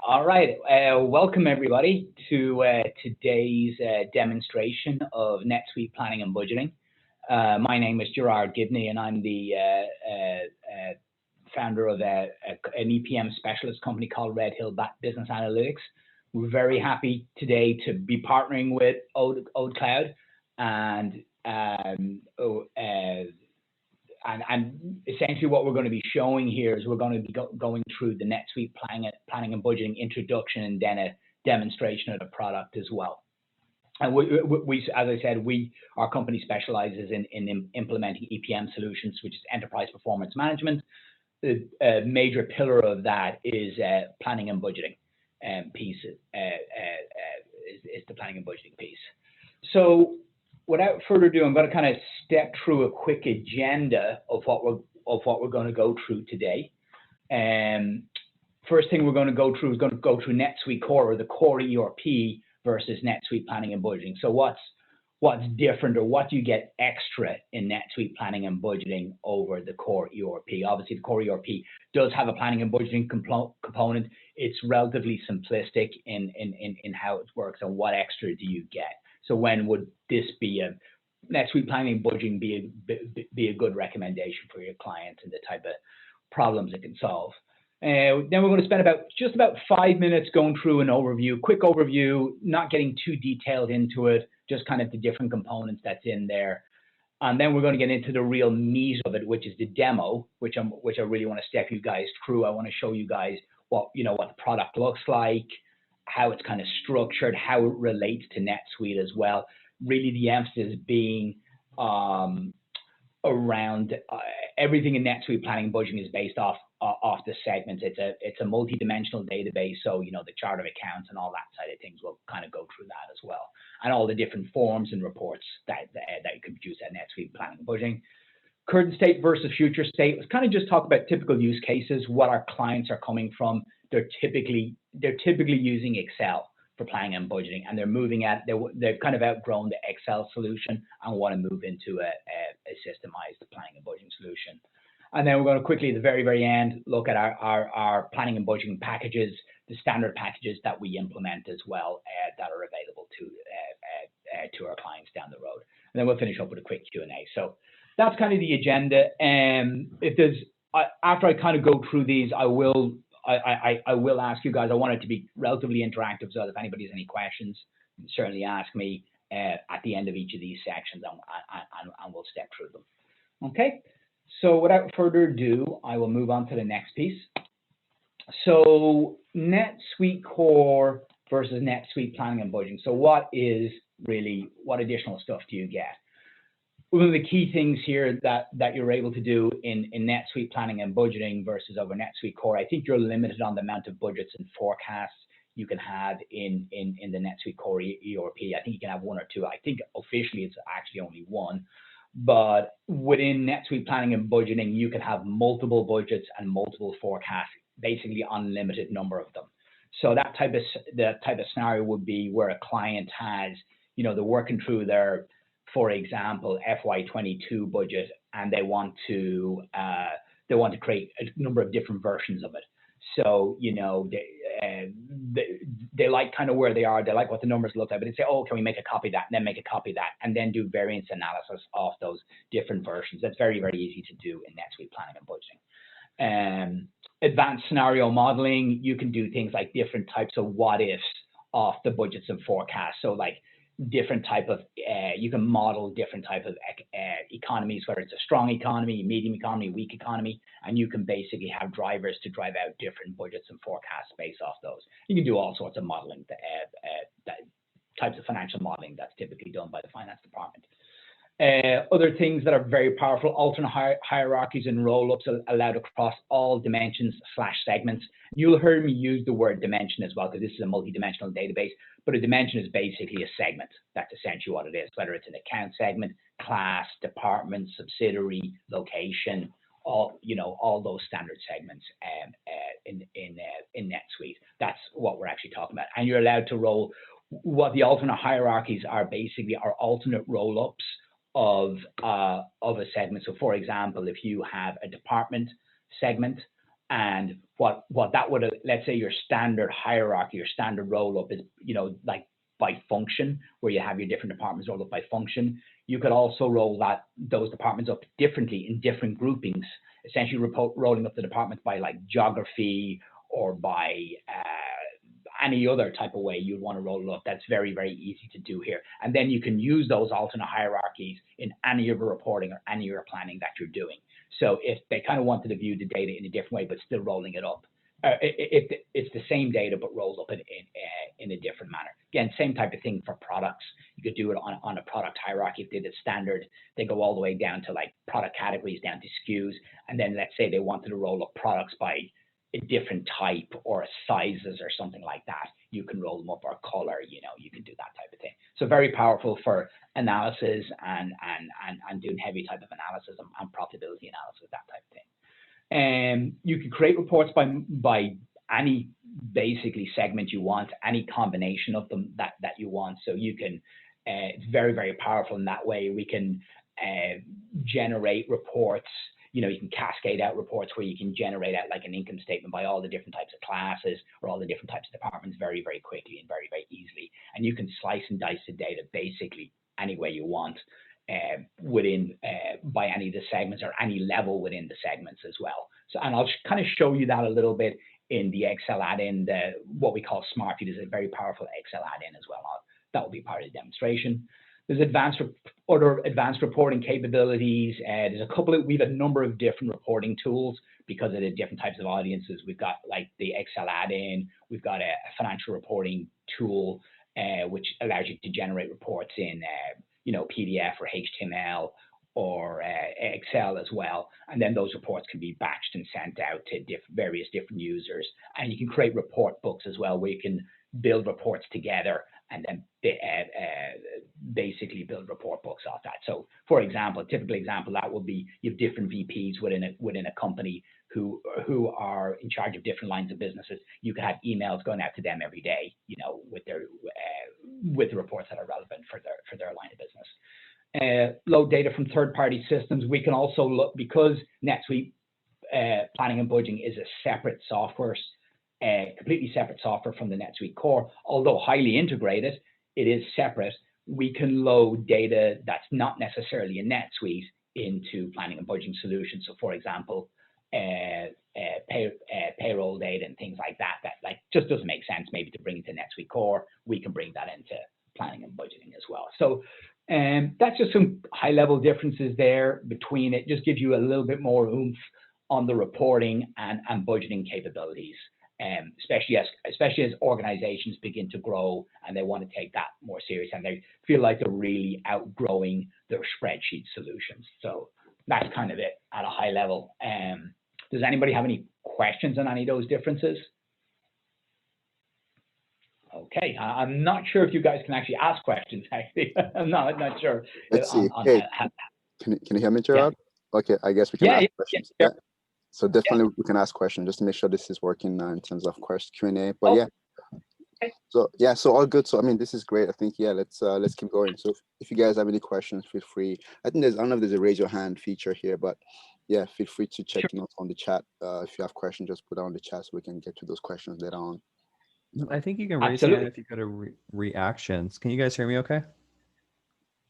All right, welcome everybody to today's demonstration of NetSuite planning and budgeting. My name is Gerard Gibney, and I'm the founder of an EPM specialist company called Redhill Business Analytics. We're very happy today to be partnering with OdeCloud, and essentially what we're going to be showing here is we're going to be going through the NetSuite planning and budgeting introduction, and then a demonstration of the product as well. And we as I said, our company specializes in implementing EPM solutions, which is enterprise performance management. The major pillar of that is planning and budgeting piece. Is the planning and budgeting piece. So without further ado, I'm going to kind of step through a quick agenda of what we're going to go through today. First thing we're going to go through is NetSuite Core, or the core ERP, versus NetSuite planning and budgeting. So what's different, or what do you get extra in NetSuite planning and budgeting over the core ERP? Obviously, the core ERP does have a planning and budgeting component. It's relatively simplistic in how it works, and what extra do you get? So when would this be a NetSuite planning and budgeting be a good recommendation for your clients, and the type of problems it can solve? Then we're going to spend just about 5 minutes going through an overview, quick overview, not getting too detailed into it, just kind of the different components that's in there. And then we're going to get into the real meat of it, which is the demo, which I really want to step you guys through. I want to show you guys what the product looks like, how it's kind of structured, how it relates to NetSuite as well. Really, the emphasis being around everything in NetSuite planning and budgeting is based off the segments. It's a multi-dimensional database, so the chart of accounts and all that side of things. We'll kind of go through that as well, and all the different forms and reports that you can produce at NetSuite planning and budgeting. Current state versus future state. Let's kind of just talk about typical use cases, what our clients are coming from. They're typically using Excel for planning and budgeting, and they've kind of outgrown the Excel solution and want to move into a systemized planning and budgeting solution. And then we're going to quickly, at the very, very end, look at our planning and budgeting packages, the standard packages that we implement as well, that are available to our clients down the road. And then we'll finish up with a quick Q&A. So that's kind of the agenda. After I kind of go through these, I will ask you guys. I want it to be relatively interactive, so if anybody has any questions, you can certainly ask me at the end of each of these sections, and we'll step through them. Okay, so without further ado, I will move on to the next piece. So NetSuite Core versus NetSuite planning and budgeting. So what additional stuff do you get? One of the key things here that you're able to do in NetSuite planning and budgeting versus over NetSuite Core, I think you're limited on the amount of budgets and forecasts you can have in the NetSuite Core ERP. I think you can have one or two. I think officially it's actually only one. But within NetSuite planning and budgeting, you can have multiple budgets and multiple forecasts, basically unlimited number of them. So the type of scenario would be where a client has, they're working through their, for example, FY22 budget, and they want to create a number of different versions of it. So they like kind of where they are. They like what the numbers look like, but they say, oh, can we make a copy of that, and then make a copy of that, and then do variance analysis of those different versions. That's very, very easy to do in NetSuite planning and budgeting. Advanced scenario modeling, you can do things like different types of what ifs of the budgets and forecasts. So like different type of, you can model different type of economies, whether it's a strong economy, medium economy, weak economy, and you can basically have drivers to drive out different budgets and forecasts based off those. You can do all sorts of modeling, types of financial modeling that's typically done by the finance department. Other things that are very powerful, alternate hierarchies and roll-ups allowed across all dimensions/segments. You'll hear me use the word dimension as well, because this is a multi-dimensional database, but a dimension is basically a segment. That's essentially what it is, whether it's an account segment, class, department, subsidiary, location, all those standard segments in NetSuite. That's what we're actually talking about. And you're allowed to roll. What the alternate hierarchies are basically are alternate roll-ups of a segment. So for example, if you have a department segment And what that would, let's say your standard hierarchy, your standard roll up is, like by function, where you have your different departments rolled up by function. You could also roll those departments up differently in different groupings, essentially rolling up the departments by like geography or by any other type of way you'd want to roll it up. That's very, very easy to do here. And then you can use those alternate hierarchies in any of your reporting or any of your planning that you're doing. So if they kind of wanted to view the data in a different way, but still rolling it up, it's the same data, but rolled up in a different manner. Again, same type of thing for products. You could do it on a product hierarchy. If they did standard, they go all the way down to like product categories, down to SKUs. And then let's say they wanted to roll up products by a different type or sizes or something like that. You can roll them up, or color, you can do that type of thing. So very powerful for analysis and doing heavy type of analysis and profitability analysis, that type of thing. You can create reports by any basically segment you want, any combination of them that you want. So you can, it's very, very powerful in that way. We can generate reports. You can cascade out reports where you can generate out like an income statement by all the different types of classes or all the different types of departments very, very quickly and very, very easily. And you can slice and dice the data basically any way you want within by any of the segments or any level within the segments as well. So, and I'll kind of show you that a little bit in the Excel add-in, what we call SmartFeed is a very powerful Excel add-in as well. That will be part of the demonstration. There's other advanced reporting capabilities. We've a number of different reporting tools because of the different types of audiences. We've got like the Excel add-in. We've got a financial reporting tool, which allows you to generate reports in, PDF or HTML or Excel as well. And then those reports can be batched and sent out to various different users. And you can create report books as well, where you can build reports together and then basically build report books off that. So, for example, a typical example that would be you have different VPs within a company who are in charge of different lines of businesses. You could have emails going out to them every day, with the reports that are relevant for their line of business. Load data from third-party systems. We can also look, because NetSuite planning and budgeting is a separate software. Completely separate software from the NetSuite core, although highly integrated, it is separate. We can load data that's not necessarily in NetSuite into planning and budgeting solutions. So, for example, payroll data and things like that like just doesn't make sense maybe to bring into NetSuite core. We can bring that into planning and budgeting as well. So, that's just some high-level differences there between it. Just gives you a little bit more oomph on the reporting and budgeting capabilities. Especially as organizations begin to grow and they want to take that more serious and they feel like they're really outgrowing their spreadsheet solutions. So that's kind of it at a high level. Does anybody have any questions on any of those differences? Okay, I'm not sure if you guys can actually ask questions, actually. I'm not sure. Let's see. Hey, can you hear me, Gerard? Yeah. Okay, I guess we can ask questions. Yeah. So definitely we can ask questions just to make sure this is working in terms of Q&A. But so all good. So I mean, this is great. I think let's keep going. So if you guys have any questions, feel free. I don't know if there's a raise your hand feature here, but yeah, feel free to check notes on the chat. If you have questions, just put it on the chat so we can get to those questions later on. I think you can raise your hand if you go to reactions. Can you guys hear me okay?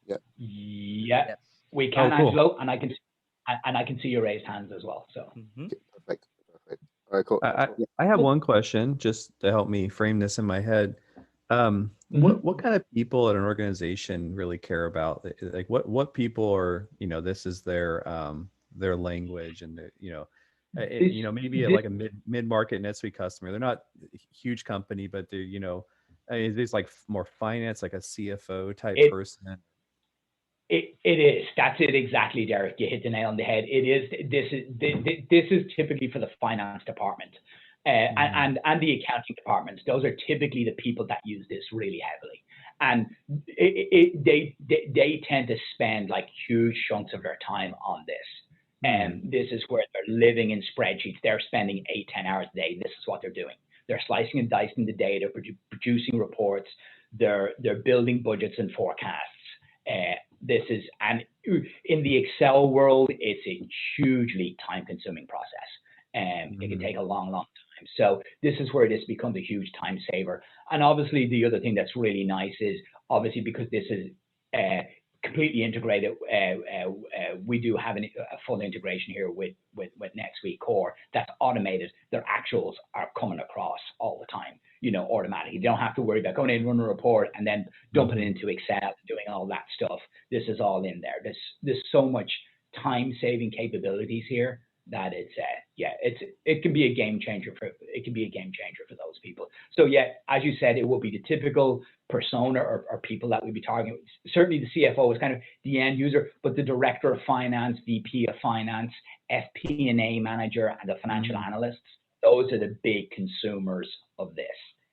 Yeah. Yeah, we can, Angelo, and I can see your raised hands as well. So okay, perfect. All right, cool. I have one question just to help me frame this in my head. What kind of people at an organization really care about? Like what people are, this is their language and maybe like a mid-market NetSuite customer. They're not a huge company, but they're, it's like more finance, like a CFO type person. It is. That's it exactly, Derek. You hit the nail on the head. It is. This is typically for the finance department and the accounting departments. Those are typically the people that use this really heavily, and they tend to spend like huge chunks of their time on this. And this is where they're living in spreadsheets. They're spending 8-10 hours a day. This is what they're doing. They're slicing and dicing the data, producing reports. They're building budgets and forecasts. And in the Excel world, it's a hugely time-consuming process. It can take a long, long time. So this is where this becomes a huge time saver. And obviously, the other thing that's really nice is obviously because this is completely integrated, we do have a full integration here with NetSuite Core that's automated. Their actuals are coming across all the time, automatically. You don't have to worry about going in, run a report, and then dumping it into Excel, doing all that stuff. This is all in there. There's so much time-saving capabilities here that it can be a game changer for those people. So yeah, as you said, it will be the typical persona or people that we'd be targeting. Certainly the CFO is kind of the end user, but the director of finance, VP of finance, FP&A manager, and the financial analysts, those are the big consumers of this.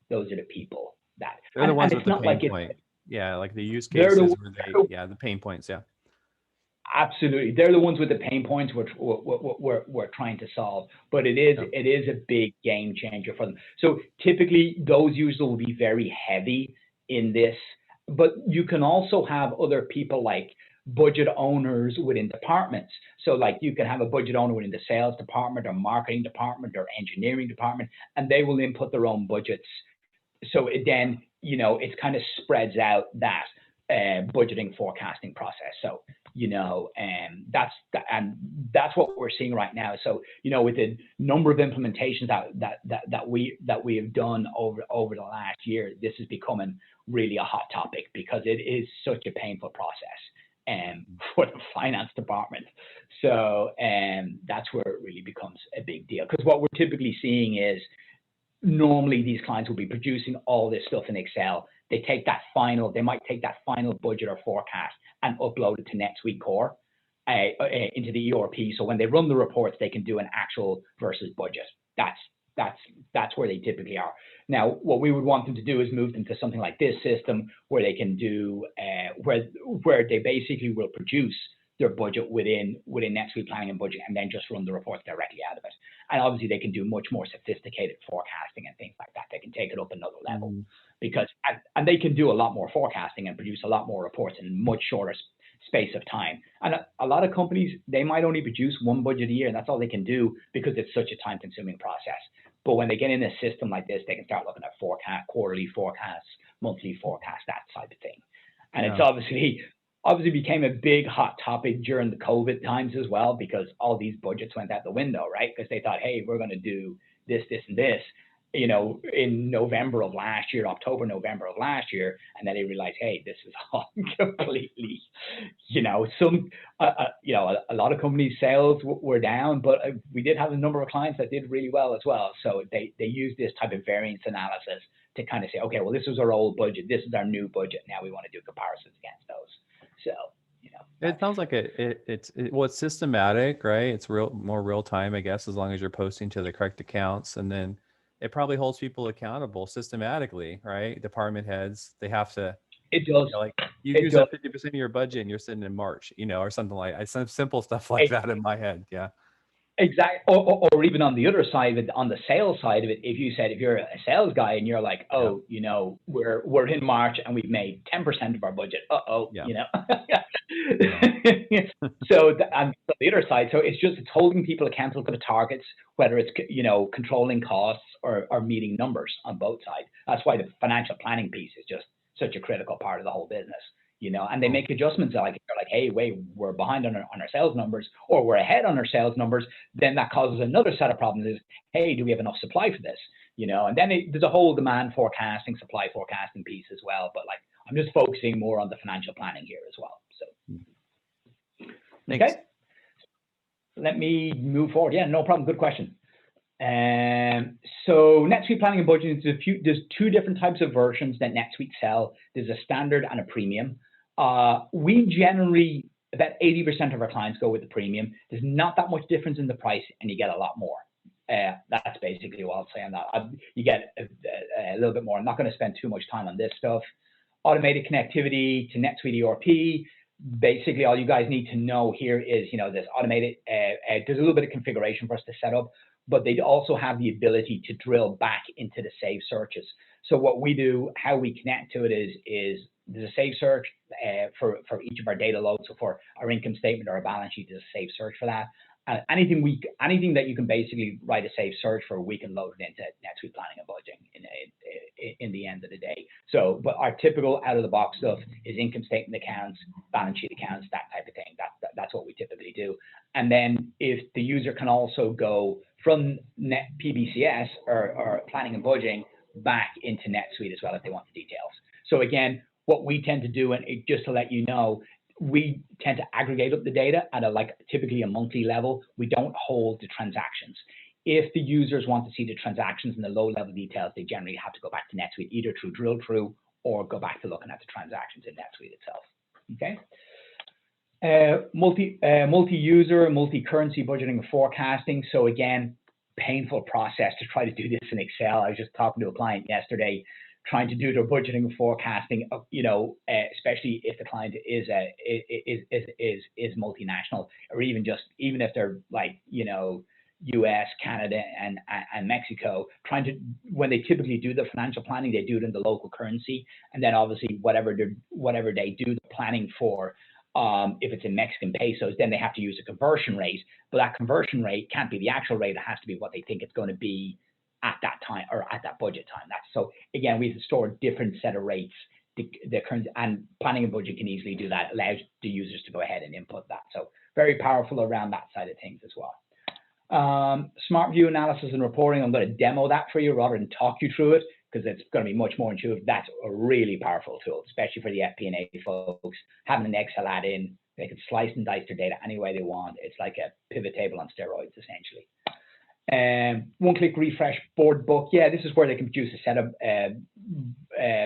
Those are the people that they're the ones with the pain point. Yeah, like the use cases where the pain points. Yeah. Absolutely, they're the ones with the pain points which we're trying to solve. But it is a big game changer for them. So typically, those users will be very heavy in this. But you can also have other people like budget owners within departments. So like you can have a budget owner within the sales department or marketing department or engineering department, and they will input their own budgets. So then it kind of spreads out that budgeting forecasting process. So that's what we're seeing right now. So with the number of implementations that we have done over the last year, this is becoming really a hot topic because it is such a painful process for the finance department. So that's where it really becomes a big deal, because what we're typically seeing is normally these clients will be producing all this stuff in Excel. They might take that final budget or forecast and upload it to NetSuite Core into the ERP. So when they run the reports, they can do an actual versus budget. That's where they typically are. Now, what we would want them to do is move them to something like this system where they can do where they basically will produce their budget within NetSuite Planning and Budgeting, and then just run the reports directly out of it. And obviously, they can do much more sophisticated forecasting and things like that. They can take it up another level because they can do a lot more forecasting and produce a lot more reports in much shorter space of time. And a lot of companies, they might only produce one budget a year, and that's all they can do because it's such a time-consuming process. But when they get in a system like this, they can start looking at quarterly forecasts, monthly forecasts, that type of thing. And it's obviously became a big hot topic during the COVID times as well, because all these budgets went out the window, right? Because they thought, hey, we're going to do this, this, and this, in November of last year, October, November of last year. And then they realized, hey, this is all completely, a lot of companies' sales were down, but we did have a number of clients that did really well as well. So they used this type of variance analysis to kind of say, okay, well, this was our old budget. This is our new budget. Now we want to do comparisons against those. So, it sounds like it's systematic, right? It's more real time, I guess, as long as you're posting to the correct accounts. And then it probably holds people accountable systematically, right? Department heads, they have to. It does. You use up 50% of your budget and you're sitting in March, or something like that. Some simple stuff like that in my head. Yeah. Exactly. Or even on the other side of it, on the sales side of it, if you're a sales guy and you're like, we're in March and we've made 10% of our budget. So on the other side, so it's holding people accountable for the targets, whether it's controlling costs or meeting numbers on both sides. That's why the financial planning piece is just such a critical part of the whole business. And they make adjustments like, hey, wait, we're behind on our sales numbers, or we're ahead on our sales numbers. Then that causes another set of problems is, hey, do we have enough supply for this? And then there's a whole demand forecasting, supply forecasting piece as well. But I'm just focusing more on the financial planning here as well. So, Thanks. Okay. Let me move forward. Yeah, no problem. Good question. So NetSuite Planning and Budgeting, there's two different types of versions that NetSuite sell. There's a standard and a premium. We generally, about 80% of our clients go with the premium. There's not that much difference in the price, and you get a lot more. That's basically what I'll say on that. You get a little bit more. I'm not going to spend too much time on this stuff. Automated connectivity to NetSuite ERP. Basically, all you guys need to know here is, there's automated, there's a little bit of configuration for us to set up, but they also have the ability to drill back into the save searches. So what we do, how we connect to it is there's a save search for each of our data loads. So for our income statement or our balance sheet, there's a save search for that. anything that you can basically write a safe search for, we can load it into NetSuite planning and budgeting in the end of the day. So, but our typical out of the box stuff is income statement accounts, balance sheet accounts, that type of thing. That's what we typically do. And then if the user can also go from PBCS or planning and budgeting back into NetSuite as well if they want the details. So again, what we tend to do, and just to let you know, we tend to aggregate up the data at typically a monthly level. We don't hold the transactions. If the users want to see the transactions and the low level details, they generally have to go back to NetSuite, either through drill through or go back to looking at the transactions in NetSuite itself. Okay. Multi-user, multi-currency budgeting and forecasting. So again, painful process to try to do this in Excel. I was just talking to a client yesterday, trying to do their budgeting and forecasting, especially if the client is multinational, or even if they're like, US, Canada, and Mexico, when they typically do the financial planning, they do it in the local currency, and then obviously whatever they do the planning for, if it's in Mexican pesos, then they have to use a conversion rate, but that conversion rate can't be the actual rate. It has to be what they think it's going to be at that time or at that budget time. So again, we have to store a different set of rates. The current and planning and budget can easily do that, allows the users to go ahead and input that. So very powerful around that side of things as well. Smart view analysis and reporting. I'm going to demo that for you rather than talk you through it, because it's going to be much more intuitive. That's a really powerful tool, especially for the FP&A folks. Having an Excel add-in, they can slice and dice their data any way they want. It's like a pivot table on steroids, essentially. One-click refresh board book. Yeah, this is where they can produce a set of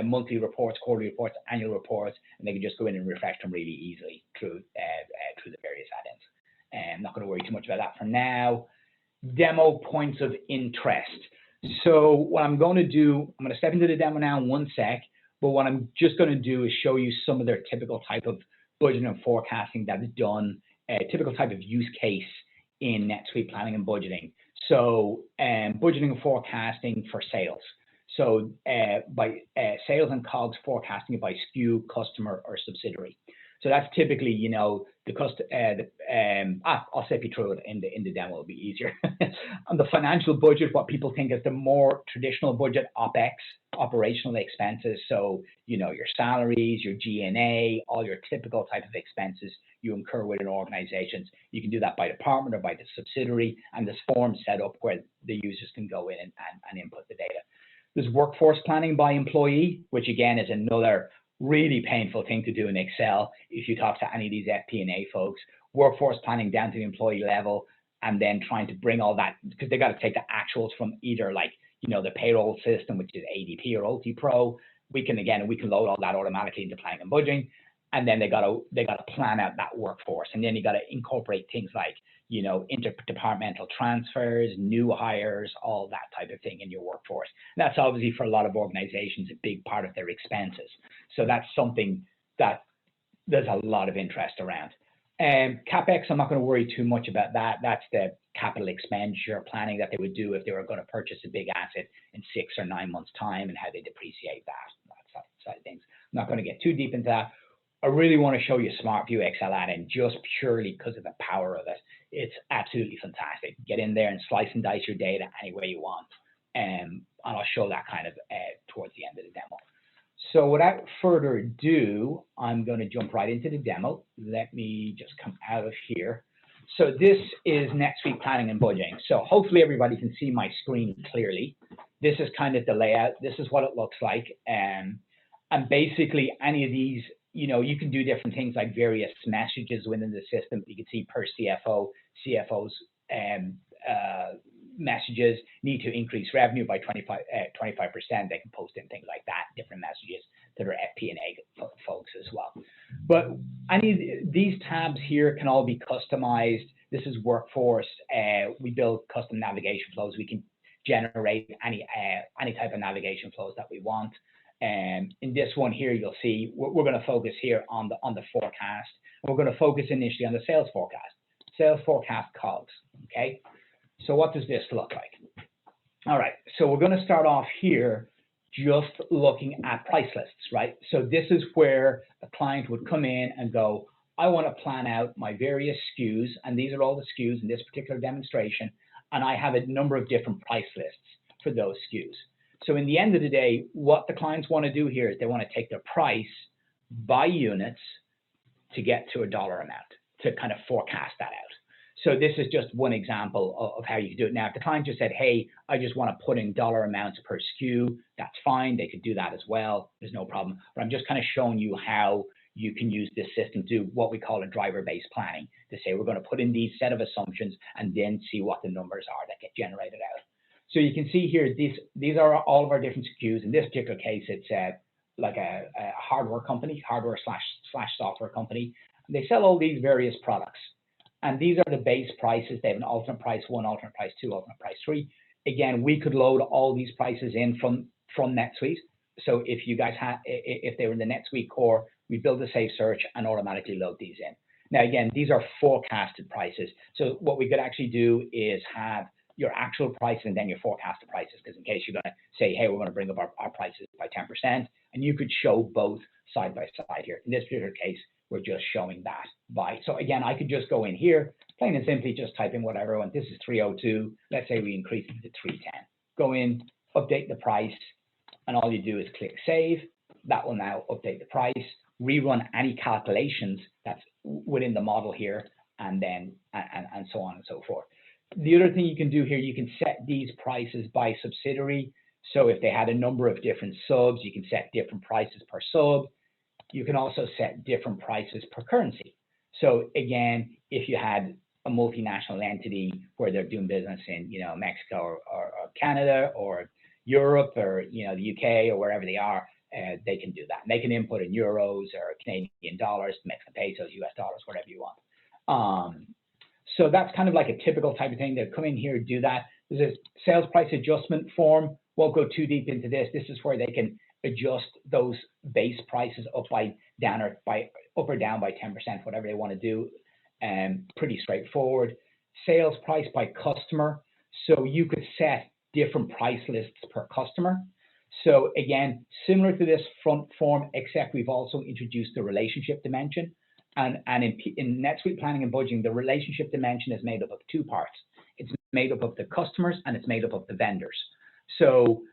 monthly reports, quarterly reports, annual reports, and they can just go in and refresh them really easily through the various add-ins. I'm not going to worry too much about that for now. Demo points of interest. So what I'm going to do, I'm going to step into the demo now in 1 sec, but what I'm just going to do is show you some of their typical type of budgeting and forecasting that is done, a typical type of use case in NetSuite planning and budgeting. So budgeting and forecasting for sales. So by sales and COGS forecasting it by SKU, customer, or subsidiary. So that's typically, I'll step you through it in the demo, it'll be easier. On the financial budget, what people think is the more traditional budget, OPEX, operational expenses. So, your salaries, your G&A, all your typical type of expenses you incur within organizations. You can do that by department or by the subsidiary, and this form set up where the users can go in and input the data. There's workforce planning by employee, which again is another really painful thing to do in Excel. If you talk to any of these FP&A folks, workforce planning down to the employee level, and then trying to bring all that, because they got to take the actuals from either the payroll system, which is ADP or OT Pro. We can load all that automatically into planning and budgeting, and then they got to plan out that workforce, and then you got to incorporate things like interdepartmental transfers, new hires, all that type of thing in your workforce. And that's obviously for a lot of organizations a big part of their expenses. So that's something that there's a lot of interest around. CapEx, I'm not going to worry too much about that. That's the capital expenditure planning that they would do if they were going to purchase a big asset in 6 or 9 months' time, and how they depreciate that side of things. I'm not going to get too deep into that. I really want to show you Smart View Excel add-in just purely because of the power of it. It's absolutely fantastic. Get in there and slice and dice your data any way you want. And I'll show that kind of towards the end of the demo. So without further ado, I'm going to jump right into the demo. Let me just come out of here. So this is NetSuite planning and budgeting. So hopefully everybody can see my screen clearly. This is kind of the layout. This is what it looks like. And basically any of these, you can do different things like various messages within the system. You can see per CFO, CFO's messages need to increase revenue by 25%. They can post in things like that, different messages to their FP&A folks as well. But these tabs here can all be customized. This is workforce. We build custom navigation flows. We can generate any type of navigation flows that we want. In this one here, you'll see we're going to focus here on the forecast. We're going to focus initially on the sales forecast COGS. Okay, so what does this look like? All right, so we're going to start off here just looking at price lists, right? So this is where a client would come in and go, I want to plan out my various SKUs, and these are all the SKUs in this particular demonstration, and I have a number of different price lists for those SKUs. So in the end of the day, what the clients want to do here is they want to take their price by units to get to a dollar amount, to kind of forecast that out. So this is just one example of how you can do it. Now, if the client just said, hey, I just want to put in dollar amounts per SKU, that's fine. They could do that as well. There's no problem. But I'm just kind of showing you how you can use this system to do what we call a driver-based planning, to say we're going to put in these set of assumptions and then see what the numbers are that get generated out. So you can see here, these are all of our different SKUs. In this particular case, it's like a hardware company, hardware slash software company. They sell all these various products. And these are the base prices. They have an alternate price 1, alternate price 2, alternate price 3. Again, we could load all these prices in from NetSuite. So if you guys if they were in the NetSuite core, we build a safe search and automatically load these in. Now, again, these are forecasted prices. So what we could actually do is have your actual price and then your forecasted prices, because in case you're going to say, hey, we're going to bring up our prices by 10%, and you could show both side by side here. In this particular case, we're just showing that by. So again, I could just go in here, plain and simply just type in whatever I want. This is 302. Let's say we increase it to 310. Go in, update the price, and all you do is click save. That will now update the price, rerun any calculations that's within the model here, and then and so on and so forth. The other thing you can do here, you can set these prices by subsidiary. So if they had a number of different subs, you can set different prices per sub. You can also set different prices per currency. So again, if you had a multinational entity where they're doing business in, Mexico or Canada or Europe or, the UK or wherever they are, they can do that. And they can input in euros or Canadian dollars, Mexican pesos, US dollars, whatever you want. So that's kind of like a typical type of thing. They'll come in here, do that. There's a sales price adjustment form. Won't go too deep into this. This is where they can adjust those base prices up or down by 10%, whatever they want to do. Pretty straightforward. Sales price by customer. So you could set different price lists per customer. So again, similar to this front form, except we've also introduced the relationship dimension. And in NetSuite planning and budgeting, the relationship dimension is made up of two parts. It's made up of the customers and it's made up of the vendors. So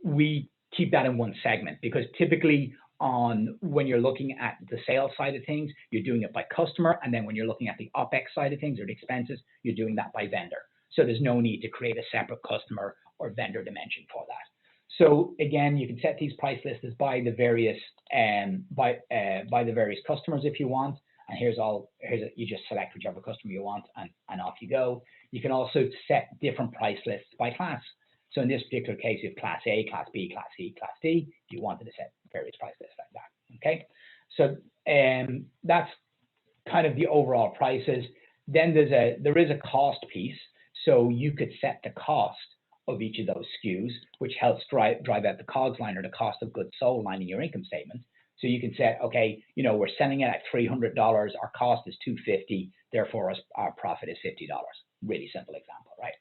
we keep that in one segment, because typically when you're looking at the sales side of things, you're doing it by customer. And then when you're looking at the OpEx side of things or the expenses, you're doing that by vendor. So there's no need to create a separate customer or vendor dimension for that. So again, you can set these price lists by the various by the various customers if you want. And you just select whichever customer you want and off you go. You can also set different price lists by class. So in this particular case, you have class A, class B, class C, class D. If you wanted to set various price lists like that, okay? So that's kind of the overall prices. Then there is a cost piece. So you could set the cost of each of those SKUs, which helps drive out the COGS line, or the cost of goods sold line in your income statement. So you can say, okay, we're selling it at $300. Our cost is $250. Therefore, our profit is $50. Really simple example, right?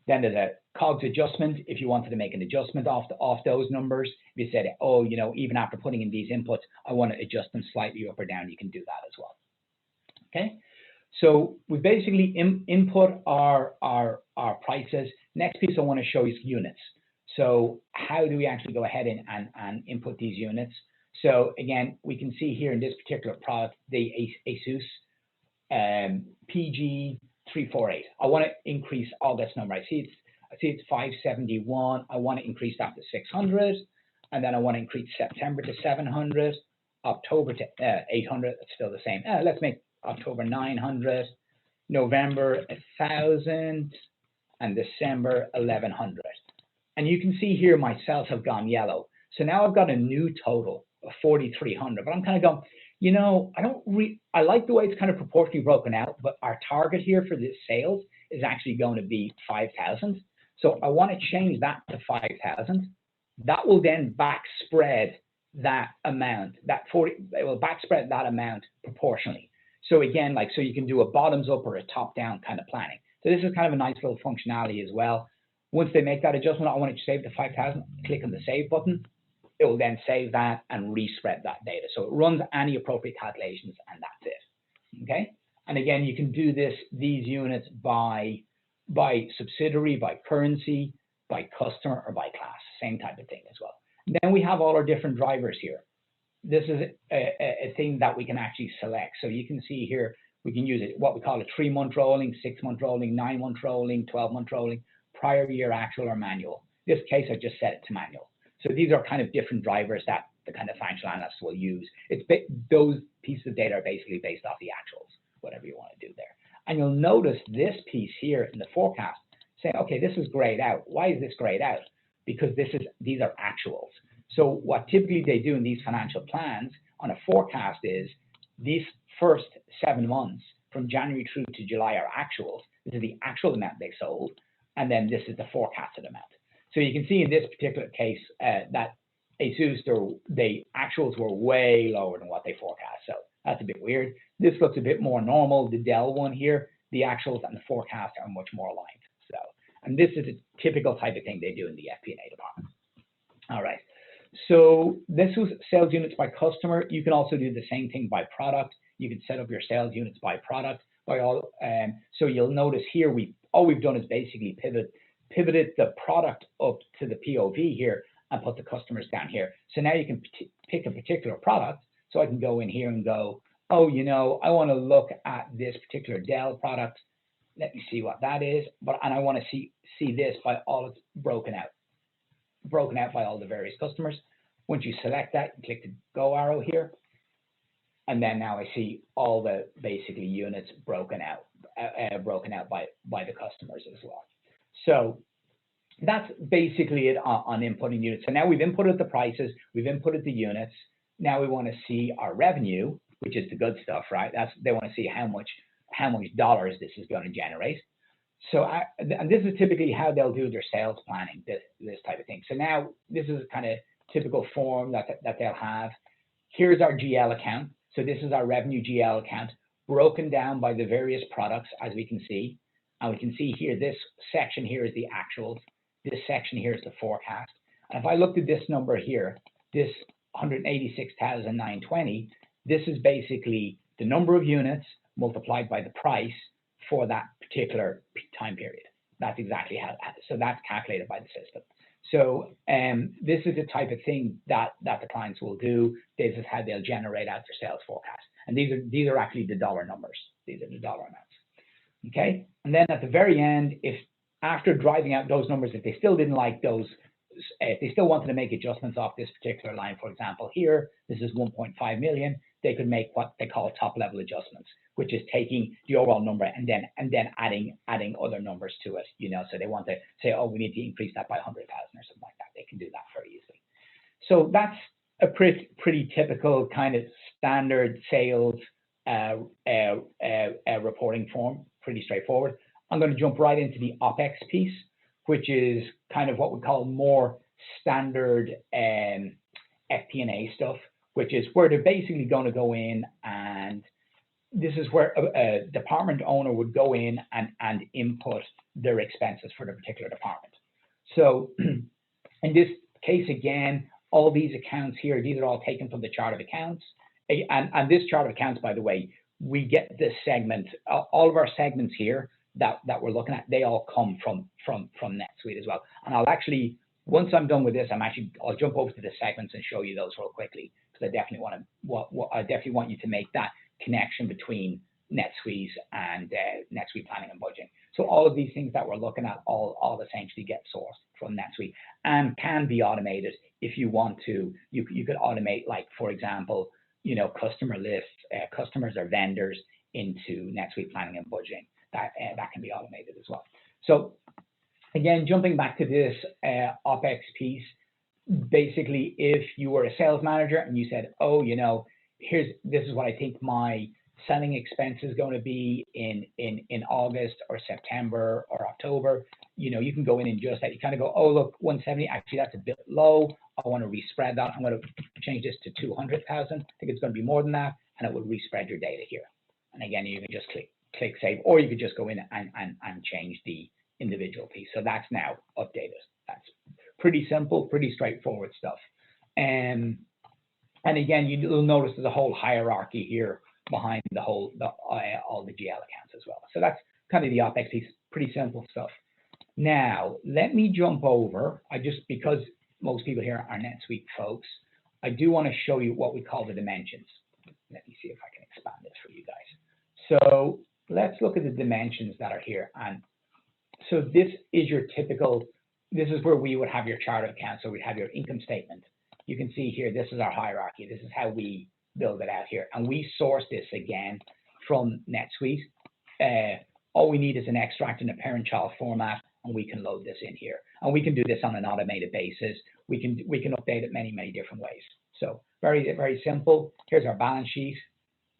Then there's a COGS adjustment. If you wanted to make an adjustment off those numbers, if you said, oh, even after putting in these inputs, I want to adjust them slightly up or down, you can do that as well. Okay. So we basically input our prices. Next piece I want to show is units. So how do we actually go ahead and input these units? So again, we can see here in this particular product, the ASUS PG348. I want to increase all this number. I see it's 571. I want to increase that to 600, and then I want to increase September to 700, October to 800. It's still the same. Let's make October 900, November 1,000, and December 1,100. And you can see here my cells have gone yellow. So now I've got a new total of 4,300. But I'm kind of going, I like the way it's kind of proportionally broken out, but our target here for this sales is actually going to be 5,000. So I want to change that to 5,000. That will then back spread that amount, it will back spread that amount proportionally. So again, so you can do a bottoms up or a top down kind of planning. So this is kind of a nice little functionality as well. Once they make that adjustment, I want to save to 5,000, click on the save button. It will then save that and respread that data. So it runs any appropriate calculations, and that's it. okay? And again, you can do these units by subsidiary, by currency, by customer, or by class, same type of thing as well. And then we have all our different drivers here. This is a thing that we can actually select. So you can see here, we can use it, what we call a 3-month rolling, 6-month rolling, 9-month rolling, 12-month rolling, prior year actual or manual. In this case, I just set it to manual. So these are kind of different drivers that the kind of financial analysts will use. Those pieces of data are basically based off the actuals, whatever you want to do there. And you'll notice this piece here in the forecast saying, okay, this is grayed out. Why is this grayed out? Because these are actuals. So what typically they do in these financial plans on a forecast is these first 7 months from January through to July are actuals. This is the actual amount they sold, and then this is the forecasted amount. So you can see in this particular case that ASUS, the actuals were way lower than what they forecast. So that's a bit weird. This looks a bit more normal. The Dell one here, the actuals and the forecast are much more aligned. So, and this is a typical type of thing they do in the FP&A department. All right. So this was sales units by customer. You can also do the same thing by product. You can set up your sales units by product. So you'll notice here, all we've done is basically pivoted the product up to the POV here and put the customers down here. So now you can pick a particular product. So I can go in here and go, oh, you know, I want to look at this particular Dell product. Let me see what that is. And I want to see this by all it's broken out by all the various customers. Once you select that, you click the go arrow here. And then now I see all the basically units broken out by the customers as well. So that's basically it on inputting units. So now we've inputted the prices, we've inputted the units. Now we want to see our revenue, which is the good stuff, right? They want to see how much dollars this is going to generate. So and this is typically how they'll do their sales planning, this type of thing. So now this is a kind of typical form that they'll have. Here's our GL account. So this is our revenue GL account broken down by the various products, as we can see. And we can see here, this section here is the actuals. This section here is the forecast. And if I looked at this number here, this 186,920, this is basically the number of units multiplied by the price for that particular time period. That's exactly how, so that's calculated by the system. So this is the type of thing that the clients will do. This is how they'll generate out their sales forecast. And these are actually the dollar numbers. These are the dollar amounts. Okay. And then at the very end, if after driving out those numbers, if they still didn't like those, if they still wanted to make adjustments off this particular line, for example, here, this is 1.5 million, they could make what they call top level adjustments, which is taking the overall number and then adding other numbers to it, you know, so they want to say, oh, we need to increase that by 100,000 or something like that. They can do that very easily. So that's a pretty typical kind of standard sales reporting form, pretty straightforward. I'm going to jump right into the OpEx piece, which is kind of what we call more standard FP&A stuff, which is where they're basically going to go in, and this is where a department owner would go in and input their expenses for the particular department. So in this case, again, all these accounts here, these are all taken from the chart of accounts. And this chart of accounts, by the way, we get this segment, all of our segments here that we're looking at, they all come from NetSuite as well. And I'll actually, once I'm done with this, I'll jump over to the segments and show you those real quickly, because I definitely want you to make that connection between NetSuite and NetSuite planning and budgeting. So all of these things that we're looking at all essentially get sourced from NetSuite and can be automated if you want to. You could automate, like, for example, you know, customer lists, customers or vendors into NetSuite planning and budgeting. That can be automated as well. So again, jumping back to this OpEx piece, basically, if you were a sales manager and you said, oh, you know, this is what I think my selling expense is going to be in August or September or October, you know, you can go in and adjust that. You kind of go, oh, look, 170, actually that's a bit low. I want to respread that. I'm going to change this to 200,000. I think it's going to be more than that, and it will respread your data here. And again, you can just click save, or you could just go in and change the individual piece. So that's now updated. That's pretty simple, pretty straightforward stuff. And again, you'll notice there's a whole hierarchy here behind the whole, all the GL accounts as well. So that's kind of the OpEx piece, pretty simple stuff. Now, let me jump over, because most people here are NetSuite folks, I do want to show you what we call the dimensions. Let me see if I can expand this for you guys. So let's look at the dimensions that are here. And so this is your typical, this is where we would have your chart of accounts. So we have your income statement. You can see here, this is our hierarchy. This is how we build it out here. And we source this again from NetSuite. All we need is an extract in a parent-child format, and we can load this in here. And we can do this on an automated basis. We can update it many, many different ways. So very, very simple. Here's our balance sheet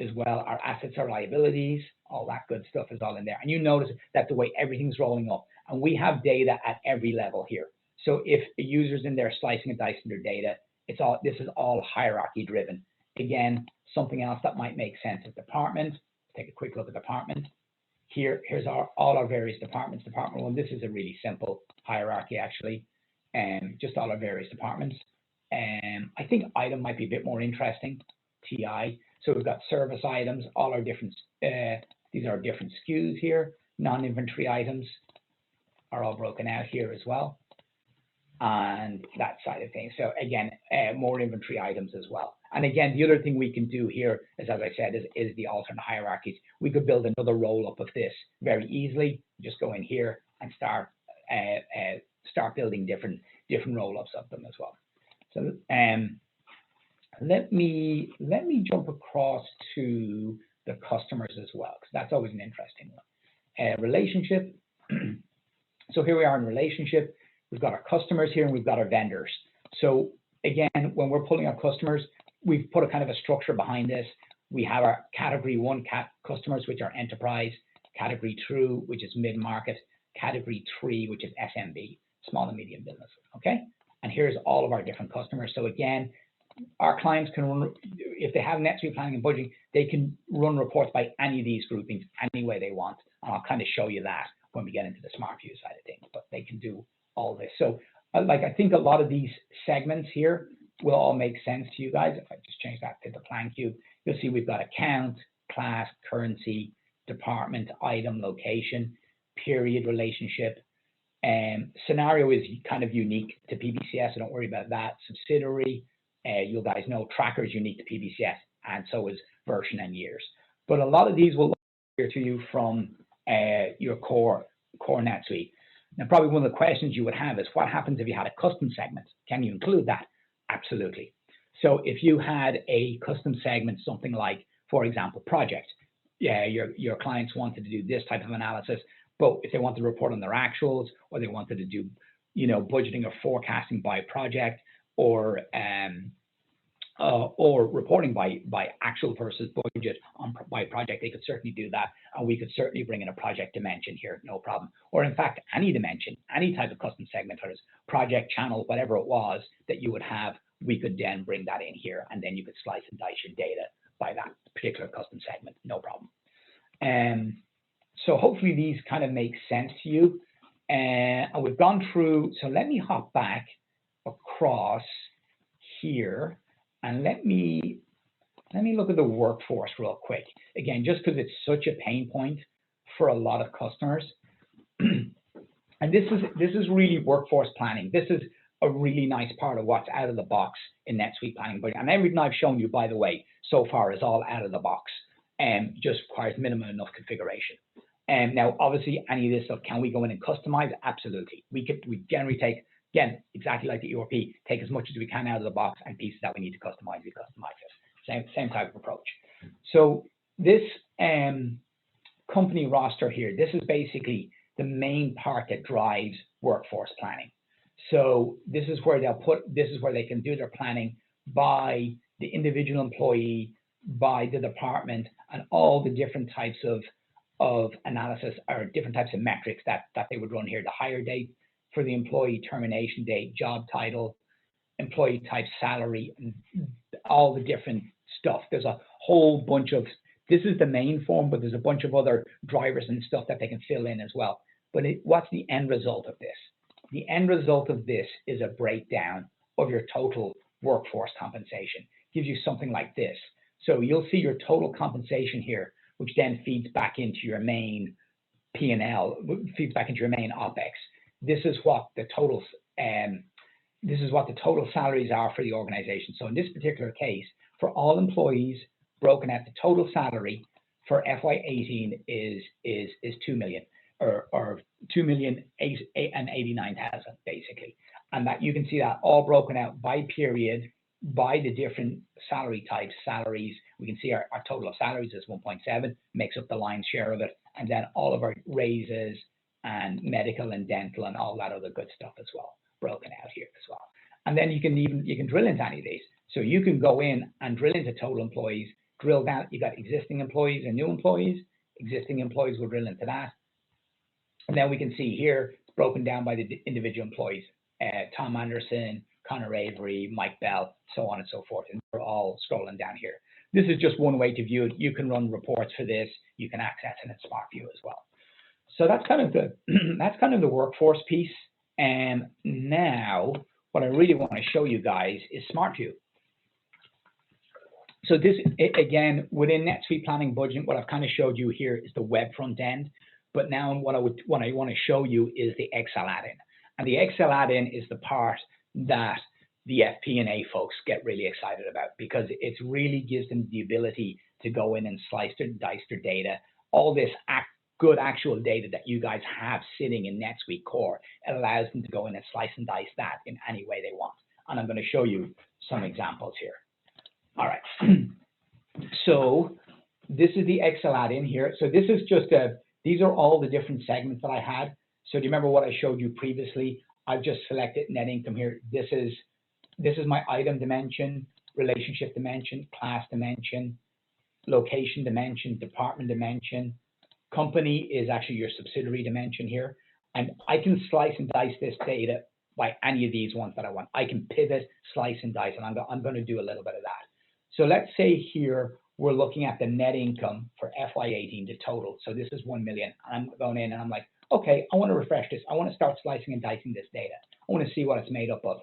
as well. Our assets, our liabilities, all that good stuff is all in there. And you notice that the way everything's rolling up. And we have data at every level here. So if a user's in there slicing and dicing their data, this is all hierarchy driven. Again, something else that might make sense is department. Take a quick look at department. Here's all our various departments. Department 1, this is a really simple hierarchy actually, and just all our various departments. I think item might be a bit more interesting, TI. So we've got service items, all our different, these are different SKUs here. Non-inventory items are all broken out here as well. And that side of things. So again, more inventory items as well. And again, the other thing we can do here is, as I said, is the alternate hierarchies. We could build another roll-up of this very easily. Just go in here and start building different roll-ups of them as well. So let me jump across to the customers as well, because that's always an interesting one. Relationship. So here we are in relationship. We've got our customers here and we've got our vendors. So again, when we're pulling our customers, we've put a kind of a structure behind this. We have our category 1 customers, which are enterprise, category 2, which is mid-market, category 3, which is SMB, small and medium business, okay? And here's all of our different customers. So again, our clients can run, if they have NetSuite planning and budgeting, they can run reports by any of these groupings, any way they want. And I'll kind of show you that when we get into the smart view side of things, but they can do all this. So like, I think a lot of these segments here will all make sense to you guys. If I just change that to the plan cube, you'll see we've got account, class, currency, department, item, location, period, relationship. Scenario is kind of unique to PBCS, so don't worry about that. Subsidiary, you guys know tracker is unique to PBCS, and so is version and years. But a lot of these will appear to you from your core NetSuite. Now, probably one of the questions you would have is, what happens if you had a custom segment? Can you include that? Absolutely. So if you had a custom segment, something like, for example, project, your clients wanted to do this type of analysis, but if they wanted to report on their actuals, or they wanted to do, budgeting or forecasting by project, or reporting by actual versus budget by project, they could certainly do that. And we could certainly bring in a project dimension here, no problem. Or in fact, any dimension, any type of custom segment, or project, channel, whatever it was that you would have, we could then bring that in here, and then you could slice and dice your data by that particular custom segment, no problem. So hopefully these kind of make sense to you. And we've gone through, so let me hop back across here. And let me look at the workforce real quick. Again, just because it's such a pain point for a lot of customers. And this is really workforce planning. This is a really nice part of what's out of the box in NetSuite planning. And everything I've shown you, by the way, so far is all out of the box and just requires minimum enough configuration. And now, obviously, any of this stuff, can we go in and customize? Absolutely. We generally take, again, exactly like the ERP, take as much as we can out of the box, and pieces that we need to customize, we customize it. Same type of approach. So this company roster here, this is basically the main part that drives workforce planning. So this is where they can do their planning by the individual employee, by the department, and all the different types of analysis or different types of metrics that they would run here. The hire date for the employee, termination date, job title, employee type, salary, and all the different stuff. There's a whole bunch of, this is the main form, but there's a bunch of other drivers and stuff that they can fill in as well. But what's the end result of this? The end result of this is a breakdown of your total workforce compensation. Gives you something like this. So you'll see your total compensation here, which then feeds back into your main P&L, feeds back into your main OpEx. This is what the total salaries are for the organization. So in this particular case, for all employees, broken out, the total salary for FY18 is 2 million, or 2,089,000 basically. And that you can see that all broken out by period, by the different salary types, salaries. We can see our total of salaries is 1.7, makes up the lion's share of it. And then all of our raises and medical and dental and all that other good stuff as well, broken out here as well. And then you can drill into any of these. So you can go in and drill into total employees, drill down. You got existing employees and new employees. Existing employees will drill into that. And then we can see here, it's broken down by the individual employees. Tom Anderson, Connor Avery, Mike Bell, so on and so forth. And we're all scrolling down here. This is just one way to view it. You can run reports for this. You can access it in Smart View as well. So that's kind of the workforce piece. And now what I really want to show you guys is Smart View. So this, again, within NetSuite Planning Budgeting, what I've kind of showed you here is the web front end. But now what I want to show you is the Excel add-in. And the Excel add-in is the part that the FP&A folks get really excited about, because it really gives them the ability to go in and slice and dice their data. All this good actual data that you guys have sitting in NetSuite Core, it allows them to go in and slice and dice that in any way they want. And I'm going to show you some examples here. All right. So this is the Excel add-in here. So this is just these are all the different segments that I had. So do you remember what I showed you previously? I've just selected net income here. This is my item dimension, relationship dimension, class dimension, location dimension, department dimension. Company is actually your subsidiary dimension here. And I can slice and dice this data by any of these ones that I want. I can pivot, slice and dice, and I'm going to do a little bit of that. So let's say here we're looking at the net income for FY18, the total. So this is 1 million. I'm going in and I'm like, okay, I want to refresh this. I want to start slicing and dicing this data. I want to see what it's made up of.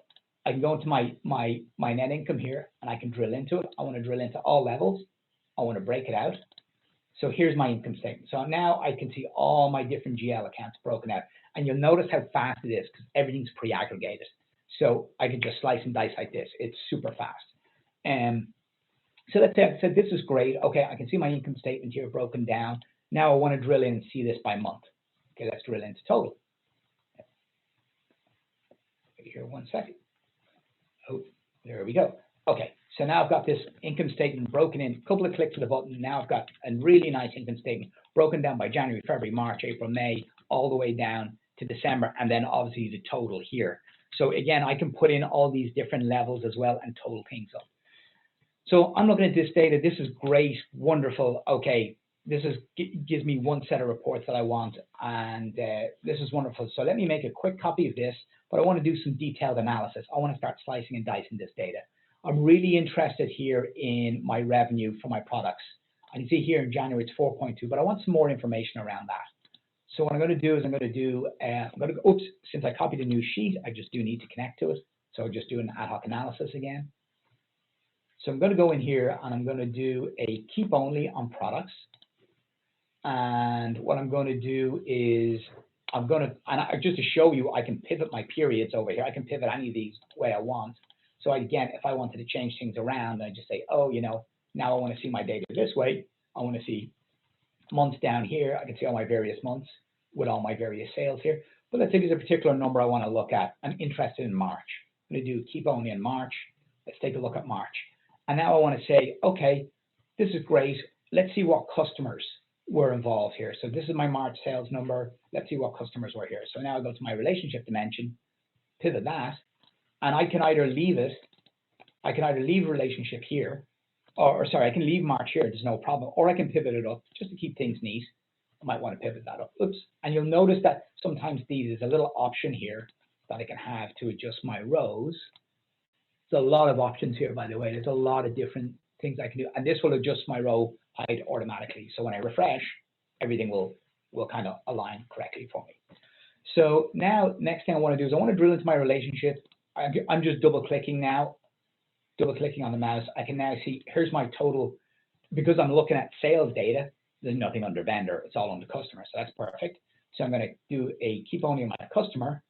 I can go into my net income here and I can drill into it. I want to drill into all levels. I want to break it out. So here's my income statement. So now I can see all my different GL accounts broken out. And you'll notice how fast it is because everything's pre-aggregated. So I can just slice and dice like this. It's super fast. So let's say I said, this is great. Okay, I can see my income statement here broken down. Now I want to drill in and see this by month. Okay, let's drill into total. Wait here 1 second. Oh, there we go. Okay, so now I've got this income statement broken in, a couple of clicks of the button. Now I've got a really nice income statement broken down by January, February, March, April, May, all the way down to December, and then obviously the total here. So again, I can put in all these different levels as well and total things up. So I'm looking at this data. This is great, wonderful. Okay, this gives me one set of reports that I want, and this is wonderful. So let me make a quick copy of this, but I want to do some detailed analysis. I want to start slicing and dicing this data. I'm really interested here in my revenue for my products. I can see here in January it's 4.2, but I want some more information around that. So what I'm going to do is oops, since I copied a new sheet, I just do need to connect to it. So I'll just do an ad hoc analysis again. So I'm going to go in here and I'm going to do a keep only on products. And what I'm going to do is just to show you, I can pivot my periods over here. I can pivot any of these the way I want. So again, if I wanted to change things around, I just say, oh, now I want to see my data this way. I want to see months down here. I can see all my various months with all my various sales here. But let's say there's a particular number I want to look at. I'm interested in March. I'm going to do keep only in March. Let's take a look at March. And now I want to say, okay, this is great. Let's see what customers were involved here. So this is my March sales number. Let's see what customers were here. So now I go to my relationship dimension, pivot that, and I can either leave it, I can either leave relationship here, or sorry, I can leave March here, there's no problem, or I can pivot it up just to keep things neat. I might want to pivot that up. Oops. And you'll notice that sometimes there's a little option here that I can have to adjust my rows. There's a lot of options here, by the way. There's a lot of different things I can do. And this will adjust my row height automatically. So when I refresh, everything will kind of align correctly for me. So now, next thing I want to do is I want to drill into my relationship. I'm just double clicking now, double clicking on the mouse. I can now see, here's my total because I'm looking at sales data, there's nothing under vendor, it's all under customer, so that's perfect. So I'm going to do a keep only on my customer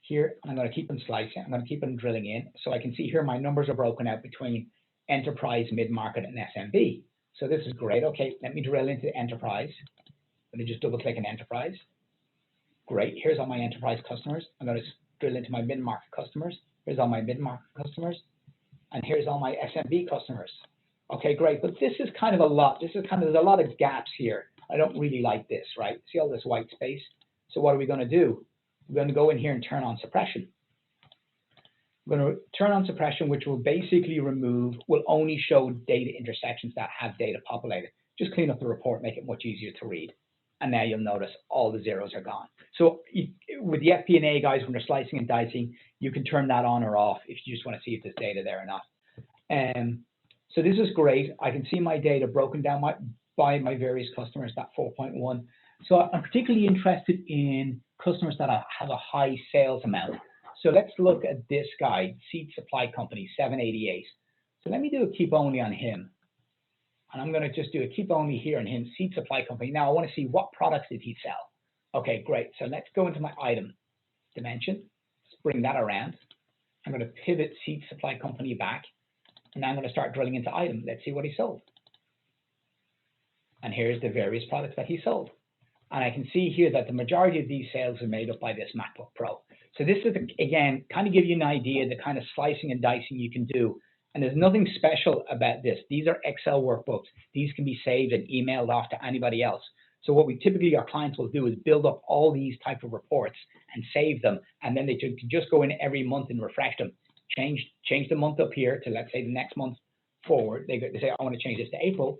here, and I'm going to keep them slicing, I'm going to keep them drilling in, so I can see here my numbers are broken out between enterprise, mid-market, and SMB. So this is great. Okay, let me drill into enterprise. Let me just double click on enterprise. Great, here's all my enterprise customers. I'm going to drill into my mid-market customers. Here's all my mid-market customers. And here's all my SMB customers. Okay, great, but this is kind of a lot. This is kind of, there's a lot of gaps here. I don't really like this, right? See all this white space? So what are we going to do? We're going to go in here and turn on suppression. We're going to turn on suppression, which will basically remove, will only show data intersections that have data populated. Just clean up the report, make it much easier to read. And now you'll notice all the zeros are gone. So with the FP&A guys, when they're slicing and dicing, you can turn that on or off if you just want to see if there's data there or not. So this is great. I can see my data broken down by my various customers, that 4.1. So I'm particularly interested in customers that have a high sales amount. So let's look at this guy, Seed Supply Company, 788. So let me do a keep only on him. And I'm going to just do a keep only here on him, Seed Supply Company. Now I want to see what products did he sell. Okay, great. So let's go into my item dimension. Let's bring that around. I'm going to pivot Seed Supply Company back. And now I'm going to start drilling into item. Let's see what he sold. And here's the various products that he sold. And I can see here that the majority of these sales are made up by this MacBook Pro. So this is, again, kind of give you an idea of the kind of slicing and dicing you can do. And there's nothing special about this. These are Excel workbooks. These can be saved and emailed off to anybody else. So what we typically, our clients will do is build up all these type of reports and save them. And then they can just go in every month and refresh them. Change the month up here to, let's say, the next month forward. They say, I want to change this to April.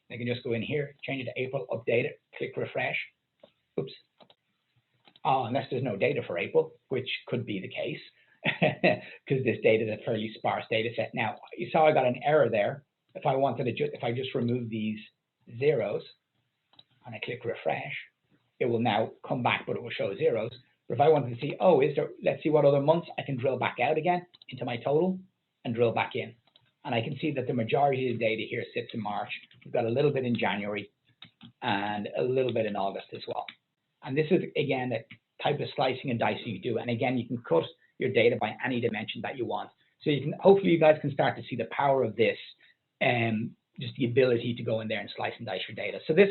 They can just go in here, change it to April, update it, click refresh. Oops. Oh, unless there's no data for April, which could be the case, because this data is a fairly sparse data set. Now, you saw I got an error there. If I wanted to, if I just remove these zeros and I click refresh, it will now come back, but it will show zeros. But if I wanted to see, oh, is there, let's see what other months, I can drill back out again into my total and drill back in. And I can see that the majority of the data here sits in March. We've got a little bit in January and a little bit in August as well. And this is, again, the type of slicing and dicing you do. And again, you can cut your data by any dimension that you want. So you can, hopefully you guys can start to see the power of this, just the ability to go in there and slice and dice your data. So this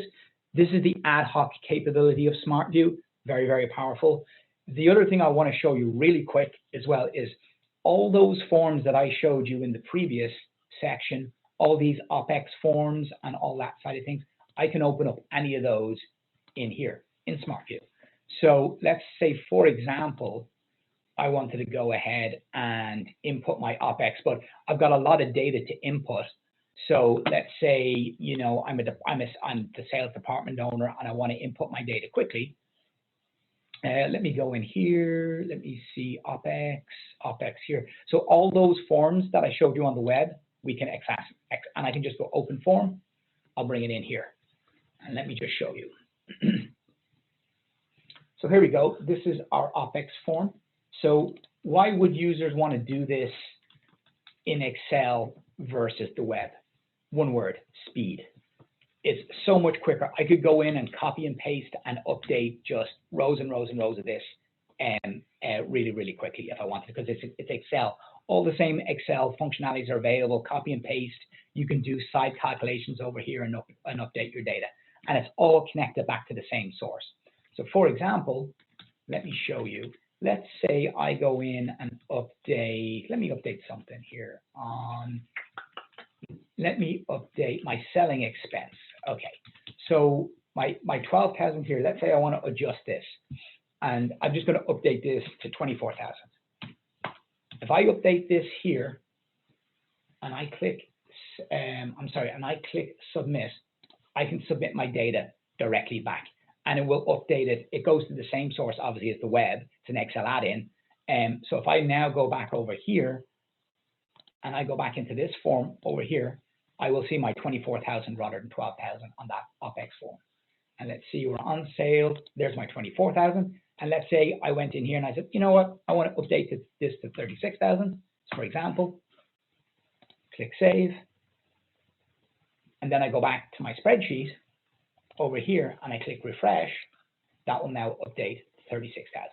is the ad hoc capability of SmartView. Very, very powerful. The other thing I want to show you really quick as well is all those forms that I showed you in the previous section, all these OpEx forms and all that side of things, I can open up any of those in here in SmartView. So let's say, for example, I wanted to go ahead and input my OpEx, but I've got a lot of data to input. So let's say, you know, I'm the sales department owner and I want to input my data quickly. Let me go in here. Let me see OpEx here. So all those forms that I showed you on the web, we can access, and I can just go open form. I'll bring it in here. And let me just show you. So here we go. This is our OpEx form. So why would users want to do this in Excel versus the web? One word, speed. It's so much quicker. I could go in and copy and paste and update just rows and rows and rows of this really, really quickly if I wanted, because it's Excel. All the same Excel functionalities are available. Copy and paste. You can do side calculations over here and update your data. And it's all connected back to the same source. So for example, let me show you. Let's say I go in and update, let me update something here on, let me update my selling expense. Okay, so my 12,000 here, let's say I want to adjust this. And I'm just going to update this to 24,000. If I update this here and I click, and I click submit, I can submit my data directly back and it will update it. It goes to the same source, obviously, as the web. It's an Excel add-in. So if I now go back over here and I go back into this form over here, I will see my 24,000 rather than 12,000 on that OpEx form. And let's see, we're on sale. There's my 24,000. And let's say I went in here and I said, you know what? I want to update this to 36,000, for example. Click save. and then I go back to my spreadsheet over here and I click refresh, that will now update 36,000.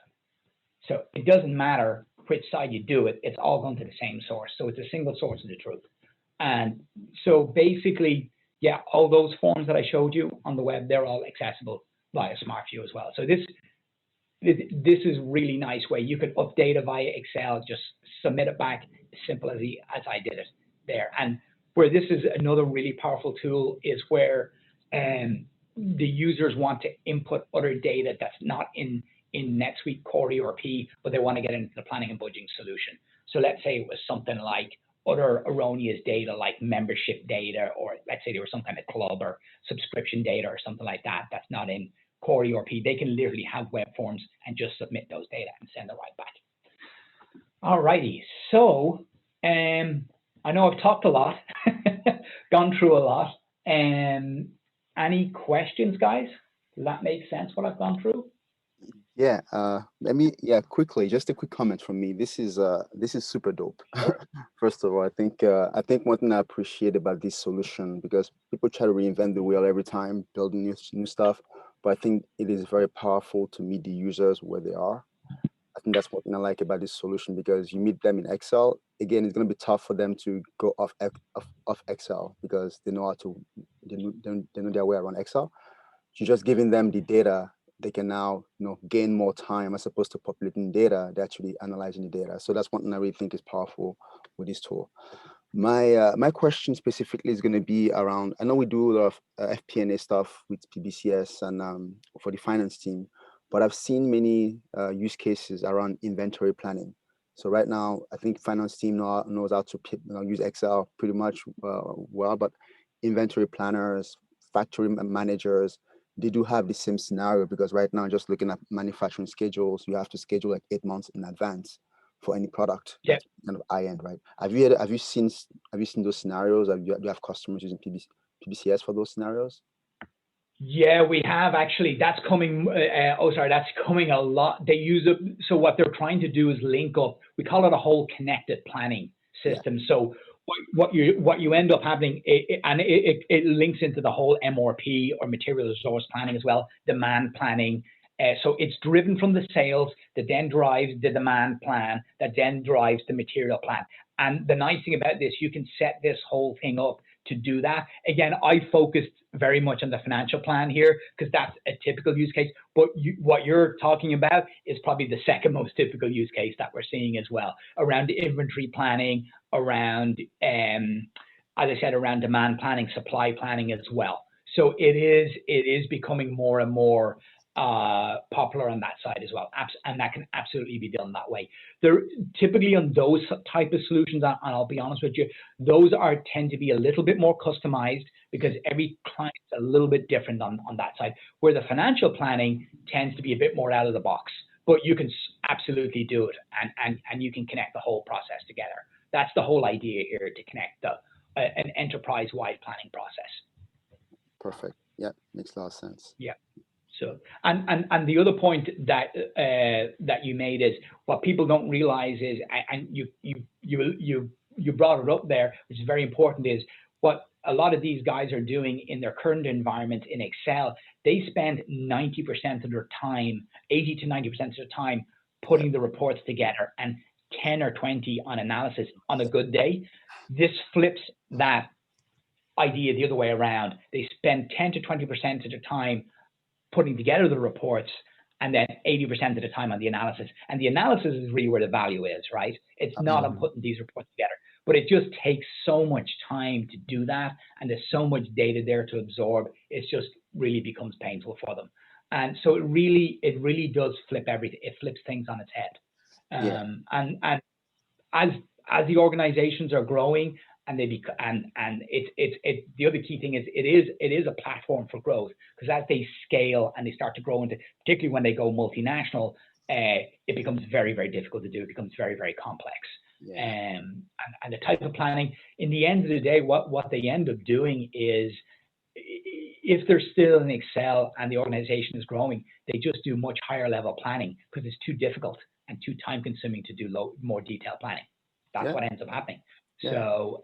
So it doesn't matter which side you do it, it's all going to the same source. So it's a single source of the truth. And so basically, yeah, all those forms that I showed you on the web, they're all accessible via SmartView as well. So this is really nice way. You could update it via Excel, just submit it back as simple as I did it there. And where this is another really powerful tool is where the users want to input other data that's not in NetSuite Core ERP, but they want to get into the planning and budgeting solution. So let's say it was something like other erroneous data like membership data, or let's say there was some kind of club or subscription data or something like that that's not in Core ERP. They can literally have web forms and just submit those data and send it right back. All righty, so I know I've talked a lot, gone through a lot. Any questions, guys? Does that make sense what I've gone through? Yeah, quickly, just a quick comment from me. This is super dope. First of all, I think one thing I appreciate about this solution, because people try to reinvent the wheel every time, building new stuff, but I think it is very powerful to meet the users where they are. I think that's one thing I like about this solution, because you meet them in Excel. Again, it's going to be tough for them to go off Excel, because they know they know their way around Excel. You're just giving them the data. They can now, gain more time as opposed to populating data. They're actually analyzing the data. So that's one thing I really think is powerful with this tool. My question specifically is going to be around, I know we do a lot of FP&A stuff with PBCS and for the finance team, but I've seen many use cases around inventory planning. So right now, I think finance team knows how to use Excel pretty much well, but inventory planners, factory managers, they do have the same scenario, because right now, just looking at manufacturing schedules, you have to schedule like 8 months in advance for any product. Yeah. That's kind of high end, right? Have you seen those scenarios? Do you have customers using PBCS for those scenarios? Yeah, we have actually. That's coming. That's coming a lot. They use it. So what they're trying to do is link up. We call it a whole connected planning system. Yeah. So what you end up having, it links into the whole MRP, or material resource planning as well, demand planning. So it's driven from the sales that then drives the demand plan, that then drives the material plan. And the nice thing about this, you can set this whole thing up to do that. Again, I focused very much on the financial plan here, because that's a typical use case. But what you're talking about is probably the second most typical use case that we're seeing as well, around inventory planning, around, as I said, around demand planning, supply planning as well. So it is becoming more and more popular on that side as well, and that can absolutely be done that way. They're typically on those type of solutions, and I'll be honest with you, those tend to be a little bit more customized, because every client's a little bit different on that side, where the financial planning tends to be a bit more out of the box, but you can absolutely do it, and you can connect the whole process together. That's the whole idea here, to connect an enterprise-wide planning process. Perfect. Yeah, makes a lot of sense. Yeah. So, and the other point that you made is, what people don't realize is, and you brought it up there, which is very important, is what a lot of these guys are doing in their current environment in Excel. They spend 90% of their time, 80 to 90% of their time, putting the reports together, and 10 or 20 on analysis on a good day. This flips that idea the other way around. They spend 10 to 20% of their time putting together the reports, and then 80% of the time on the analysis. And the analysis is really where the value is, right? It's not on putting these reports together, but it just takes so much time to do that, and there's so much data there to absorb. It just really becomes painful for them. And so it really does flip everything. It flips things on its head. And as the organizations are growing, and it's the other key thing is it is a platform for growth, because as they scale and they start to grow into, particularly when they go multinational, it becomes very, very difficult to do. It becomes very, very complex. Yeah. And the type of planning, in the end of the day, what they end up doing is, if they're still in Excel and the organization is growing, they just do much higher level planning, because it's too difficult and too time consuming to do more detailed planning. That's what ends up happening. Yeah. So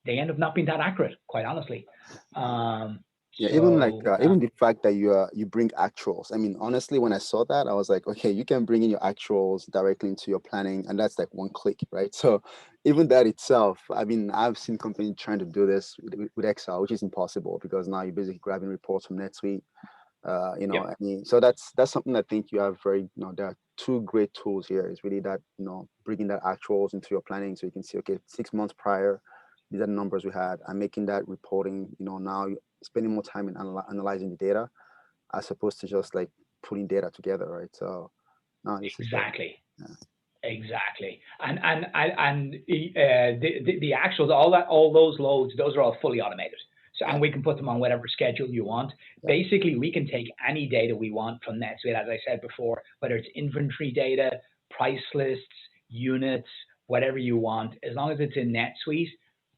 they end up not being that accurate, quite honestly. Yeah, even like even the fact that you bring actuals. I mean, honestly, when I saw that, I was like, okay, you can bring in your actuals directly into your planning, and that's like one click, right? So even that itself, I mean, I've seen companies trying to do this with Excel, which is impossible because now you're basically grabbing reports from NetSuite. You know, I mean, so that's something I think you have very, you know, there are two great tools here. Is really that, you know, bringing that actuals into your planning so you can see, okay, 6 months prior, these are the numbers we had. I'm making that reporting, you know, now spending more time in analyzing the data as opposed to just like putting data together, right? So no, this exactly. Is exactly. And the actuals, all those loads, those are all fully automated. So, and we can put them on whatever schedule you want. Basically, we can take any data we want from NetSuite, as I said before, whether it's inventory data, price lists, units, whatever you want, as long as it's in NetSuite,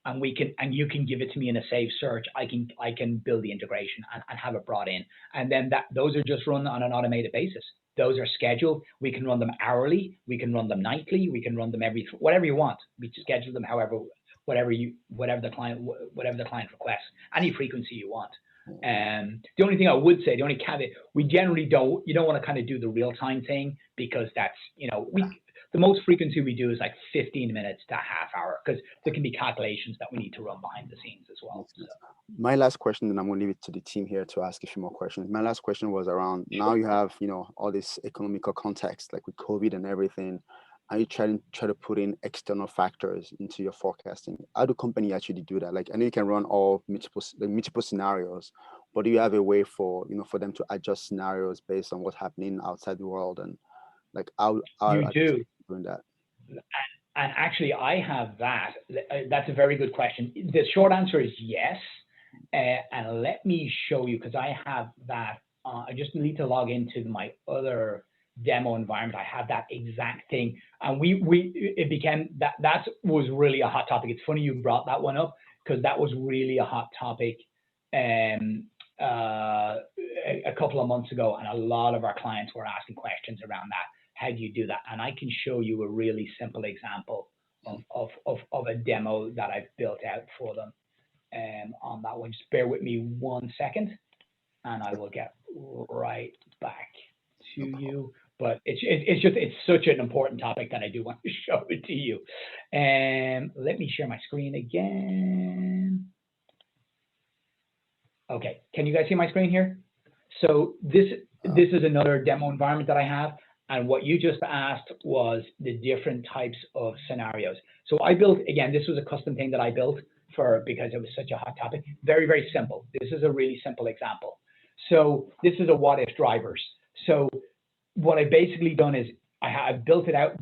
and you can give it to me in a safe search, I can build the integration and have it brought in. And then those are just run on an automated basis. Those are scheduled. We can run them hourly. We can run them nightly. We can run them whatever you want. We schedule them whatever the client requests, any frequency you want. The only thing I would say, the only caveat, we generally don't want to kind of do the real time thing, because that's, you know, the most frequency we do is like 15 minutes to a half hour, because there can be calculations that we need to run behind the scenes as well. So. My last question, and I'm going to leave it to the team here to ask a few more questions. My last question was around, now you have, you know, all this economical context, like with COVID and everything. Are you try to put in external factors into your forecasting? How do company actually do that? Like, I know you can run all multiple scenarios, but do you have a way for, you know, for them to adjust scenarios based on what's happening outside the world, and like how you do doing that? And actually, I have that. That's a very good question. The short answer is yes. And let me show you, because I have that. I just need to log into my other demo environment. I have that exact thing, and it became that was really a hot topic. It's funny you brought that one up, because that was really a hot topic a couple of months ago, and a lot of our clients were asking questions around that. How do you do that? And I can show you a really simple example of a demo that I've built out for them on that one. Just bear with me 1 second, and I will get right back to you. But it's such an important topic that I do want to show it to you. Let me share my screen again. Okay, can you guys see my screen here? So this is another demo environment that I have. And what you just asked was the different types of scenarios. So I built, again, this was a custom thing that I built because it was such a hot topic. Very, very simple. This is a really simple example. So this is a what if drivers. So what I've basically done is I've built it out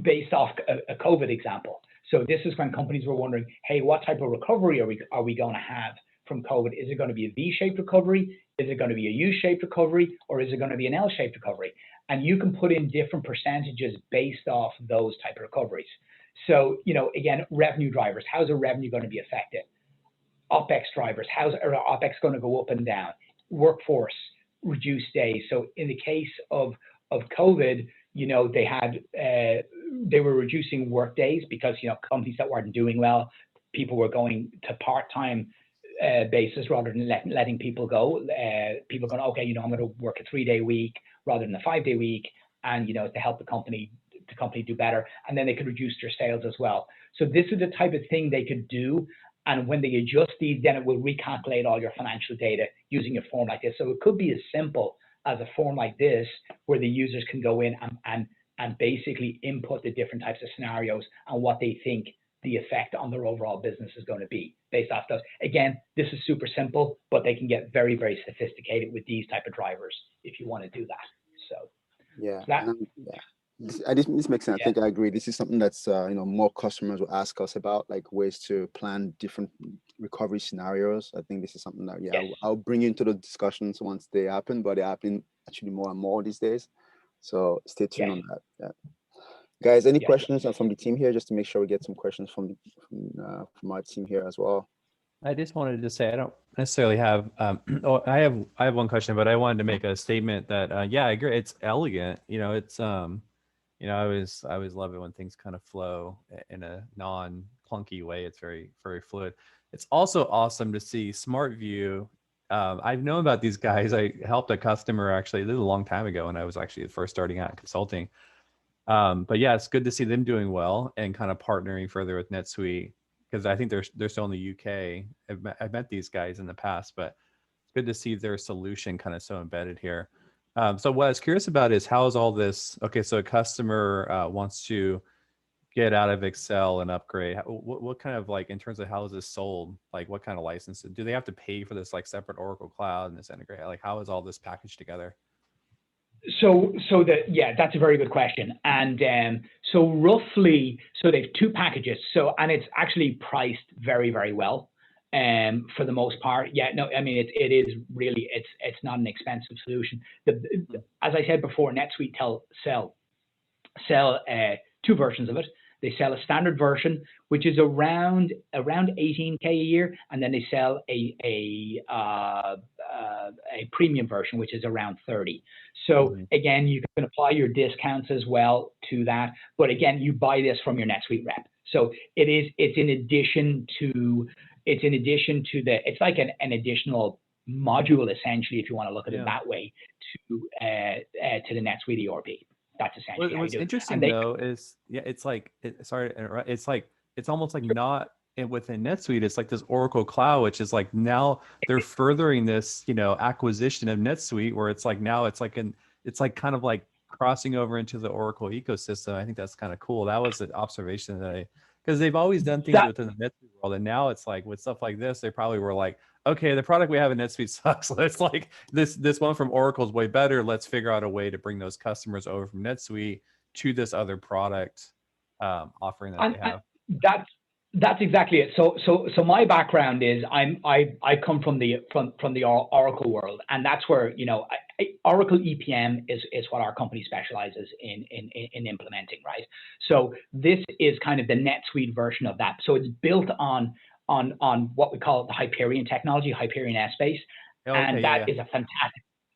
based off a COVID example. So this is when companies were wondering, hey, what type of recovery are we going to have from COVID? Is it going to be a V-shaped recovery? Is it going to be a U-shaped recovery? Or is it going to be an L-shaped recovery? And you can put in different percentages based off those type of recoveries. So, you know, again, revenue drivers, how's the revenue going to be affected? OpEx drivers, how's OpEx going to go up and down? Workforce, reduced days. So in the case of COVID, you know, they were reducing work days because, you know, companies that weren't doing well, people were going to part-time basis rather than letting people go. People going, okay, you know, I'm going to work a 3-day week rather than a 5-day week, and, you know, to help the company do better, and then they could reduce their sales as well. So this is the type of thing they could do, and when they adjust these, then it will recalculate all your financial data using a form like this. So it could be as simple as a form like this, where the users can go in and basically input the different types of scenarios and what they think the effect on their overall business is going to be based off those. Again, this is super simple, but they can get very, very sophisticated with these type of drivers if you want to do that. So yeah, this makes sense. I think I agree. This is something that's you know, more customers will ask us about, like ways to plan different recovery scenarios. I think this is something that I'll bring into the discussions once they happen, but they happen actually more and more these days. So stay tuned on that. Guys, any questions from the team here, just to make sure we get some questions from our team here as well? I just wanted to say, I don't necessarily have, I have one question, but I wanted to make a statement that, I agree. It's elegant. You know, it's, you know, I always love it when things kind of flow in a clunky way. It's very, very fluid. It's also awesome to see SmartView. I've known about these guys. I helped a customer actually, this was a long time ago when I was actually first starting out consulting. But yeah, it's good to see them doing well and kind of partnering further with NetSuite, because I think they're still in the UK. I've met these guys in the past, but it's good to see their solution kind of so embedded here. So what I was curious about is how is all this, okay, so a customer wants to get out of Excel and upgrade. What kind of, like, in terms of how is this sold? Like, what kind of licenses? Do they have to pay for this, like, separate Oracle Cloud and this integrate? Like, how is all this packaged together? Yeah, that's a very good question. And so roughly, so they have two packages. So, and it's actually priced very, very well. For the most part. Yeah, no, I mean, it is really, it's not an expensive solution. As I said before, NetSuite sell two versions of it. They sell a standard version, which is around 18K a year, and then they sell a premium version, which is around 30. So again, you can apply your discounts as well to that. But again, you buy this from your NetSuite rep. So it's in addition to it's like an additional module, essentially, if you want to look at it that way, to the NetSuite ERP. That's essentially what's interesting though is, yeah, it's like, it's almost like not within NetSuite. It's like this Oracle Cloud, which is like, now they're furthering this, acquisition of NetSuite, where it's like, now it's like kind of like crossing over into the Oracle ecosystem. I think that's kind of cool. That was an observation that because they've always done things within the NetSuite world, and now it's like with stuff like this, they probably were like, okay, the product we have in NetSuite sucks. Let's like this one from Oracle is way better. Let's figure out a way to bring those customers over from NetSuite to this other product offering that they have. That's exactly it. So my background is I come from the Oracle world, and that's where Oracle EPM is what our company specializes in implementing, right? So this is kind of the NetSuite version of that. So it's built on what we call the Hyperion technology, Hyperion S-Base, and that is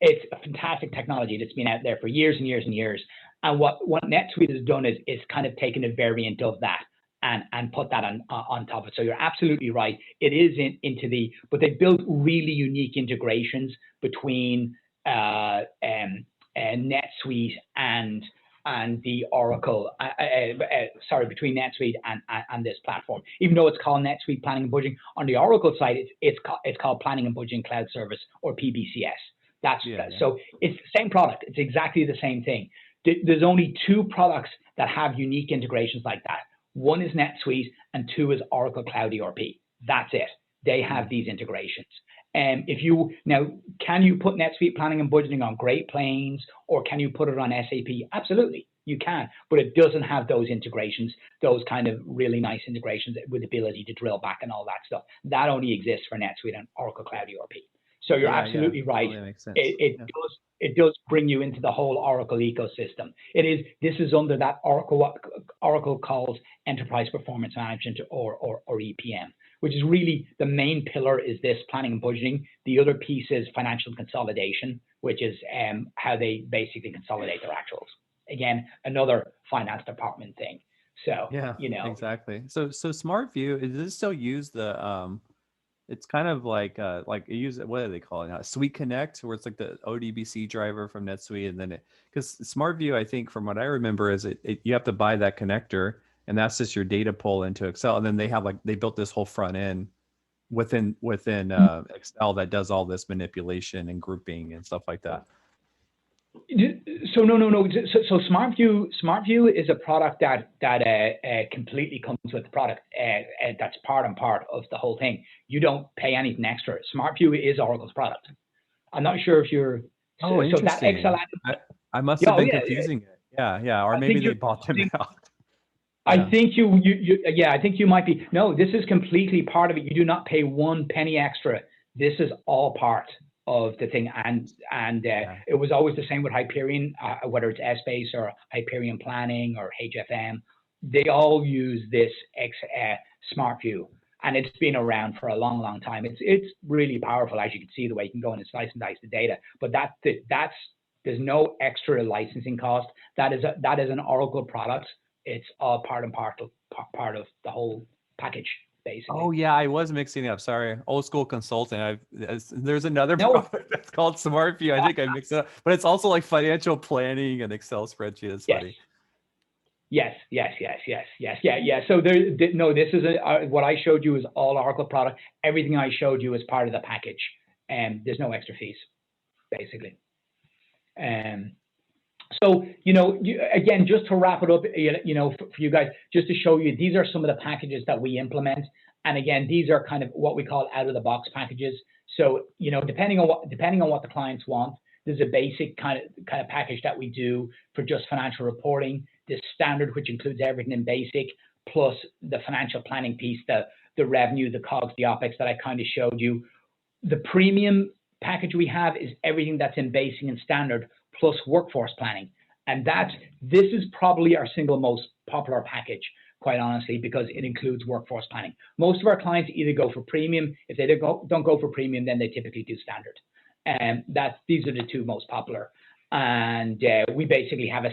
it's a fantastic technology that's been out there for years and years and years. And what NetSuite has done is kind of taken a variant of that and put that on top of it. So you're absolutely right. It is but they built really unique integrations between NetSuite and the Oracle, between NetSuite and this platform. Even though it's called NetSuite Planning and Budgeting, on the Oracle side, it's called Planning and Budgeting Cloud Service, or PBCS. So it's the same product. It's exactly the same thing. There's only two products that have unique integrations like that. One is NetSuite, and two is Oracle Cloud ERP. That's it. They have these integrations. Can you put NetSuite Planning and Budgeting on Great Plains, or can you put it on SAP? Absolutely, you can, but it doesn't have those integrations, those kind of really nice integrations with the ability to drill back and all that stuff. That only exists for NetSuite and Oracle Cloud ERP. So you're absolutely right. Totally makes sense. It does bring you into the whole Oracle ecosystem. This is under that Oracle calls Enterprise Performance Management, or EPM, which is really the main pillar is this planning and budgeting. The other piece is financial consolidation, which is how they basically consolidate their actuals. Again, another finance department thing. So exactly. So SmartView, does it still use the it's kind of like what do they call it now? Suite Connect, where it's like the ODBC driver from NetSuite, and then because SmartView, I think from what I remember, is you have to buy that connector, and that's just your data pull into Excel, and then they built this whole front end within Excel that does all this manipulation and grouping and stuff like that. So no. So SmartView is a product that completely comes with the product. That's part and part of the whole thing. You don't pay anything extra. SmartView is Oracle's product. I'm not sure if you're. Interesting. So that Excel. I must have been confusing it. Yeah. Or maybe they bought them out. I think I think you might be. No, this is completely part of it. You do not pay one penny extra. This is all part of the thing, and it was always the same with Hyperion, whether it's S-Base or Hyperion Planning or HFM. They all use this SmartView, and it's been around for a long, long time. It's really powerful, as you can see, the way you can go in and slice and dice the data. But there's no extra licensing cost. That is an Oracle product. It's all part and part of the whole package, basically. Oh yeah, I was mixing it up. Sorry, old school consulting. There's another product that's called SmartView. I think I mixed it up, but it's also like financial planning and Excel spreadsheet. It's funny. Yes. Yeah. So no, this is what I showed you is all Oracle product. Everything I showed you is part of the package, and there's no extra fees, basically. So, again, just to wrap it up, for you guys, just to show you, these are some of the packages that we implement. And again, these are kind of what we call out of the box packages. So, depending on what the clients want, there's a basic kind of package that we do for just financial reporting. The standard, which includes everything in basic, plus the financial planning piece, the revenue, the COGS, the OPEX that I kind of showed you. The premium package we have is everything that's in basic and standard, plus workforce planning. And this is probably our single most popular package, quite honestly, because it includes workforce planning. Most of our clients either go for premium. If they don't go for premium, then they typically do standard. And these are the two most popular. And we basically have a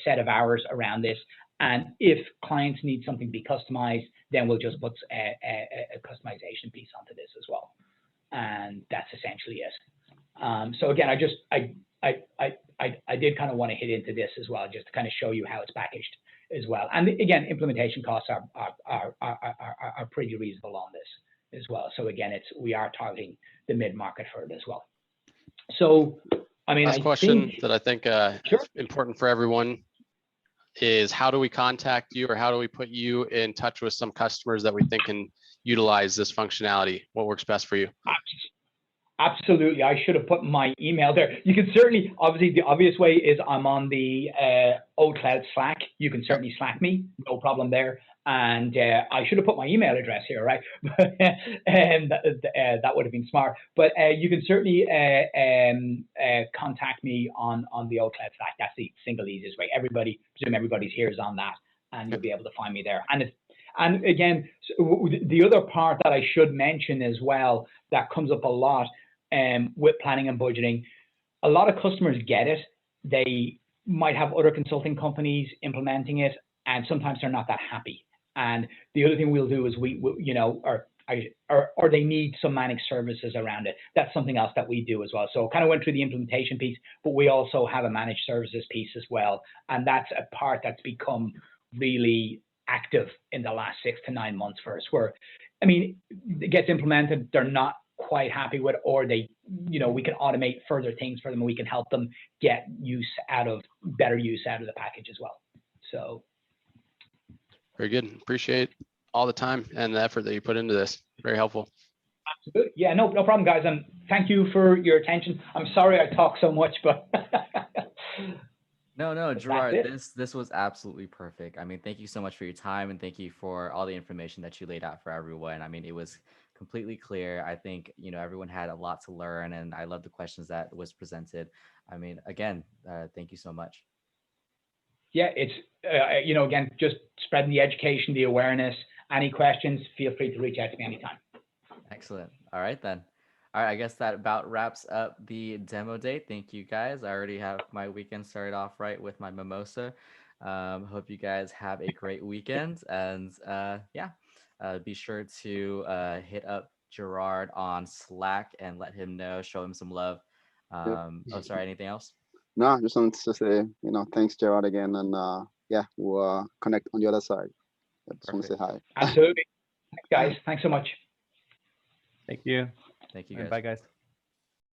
set of hours around this. And if clients need something to be customized, then we'll just put a customization piece onto this as well. And that's essentially it. So again, I did kind of want to hit into this as well, just to kind of show you how it's packaged as well. And again, implementation costs are pretty reasonable on this as well. So again, we are targeting the mid-market for it as well. So, I mean, last question that I think is important for everyone is, how do we contact you, or how do we put you in touch with some customers that we think can utilize this functionality? What works best for you? Absolutely. I should have put my email there. You can certainly, obviously, the obvious way is I'm on the OdeCloud Slack. You can certainly Slack me, no problem there. And I should have put my email address here, right? And that would have been smart. But you can certainly contact me on the OdeCloud Slack. That's the single easiest way. Presume everybody's here is on that, and you'll be able to find me there. And again, the other part that I should mention as well that comes up a lot with planning and budgeting, a lot of customers get it. They might have other consulting companies implementing it, and sometimes they're not that happy. And the other thing we'll do is or they need some managed services around it. That's something else that we do as well. So kind of went through the implementation piece, but we also have a managed services piece as well. And that's a part that's become really active in the last 6 to 9 months for us, where, I mean, it gets implemented, they're not quite happy with, or we can automate further things for them, and we can help them get better use out of the package as well. So. Very good. Appreciate all the time and the effort that you put into this. Very helpful. Absolutely. Yeah, no problem, guys. And thank you for your attention. I'm sorry I talk so much, but. No, Gerard, this was absolutely perfect. I mean, thank you so much for your time, and thank you for all the information that you laid out for everyone. I mean, it was completely clear. I think, everyone had a lot to learn, and I love the questions that was presented. I mean, again, thank you so much. Yeah, it's, again, just spreading the education, the awareness. Any questions, feel free to reach out to me anytime. Excellent. All right, then. All right, I guess that about wraps up the demo day. Thank you, guys. I already have my weekend started off right with my mimosa. Hope you guys have a great weekend. And be sure to hit up Gerard on Slack and let him know, show him some love. Oh, sorry, anything else? No, just wanted to say, thanks, Gerard, again. And we'll connect on the other side. I just want to say hi. Absolutely. Thanks, guys. Thanks so much. Thank you. Thank you, guys. Bye, guys.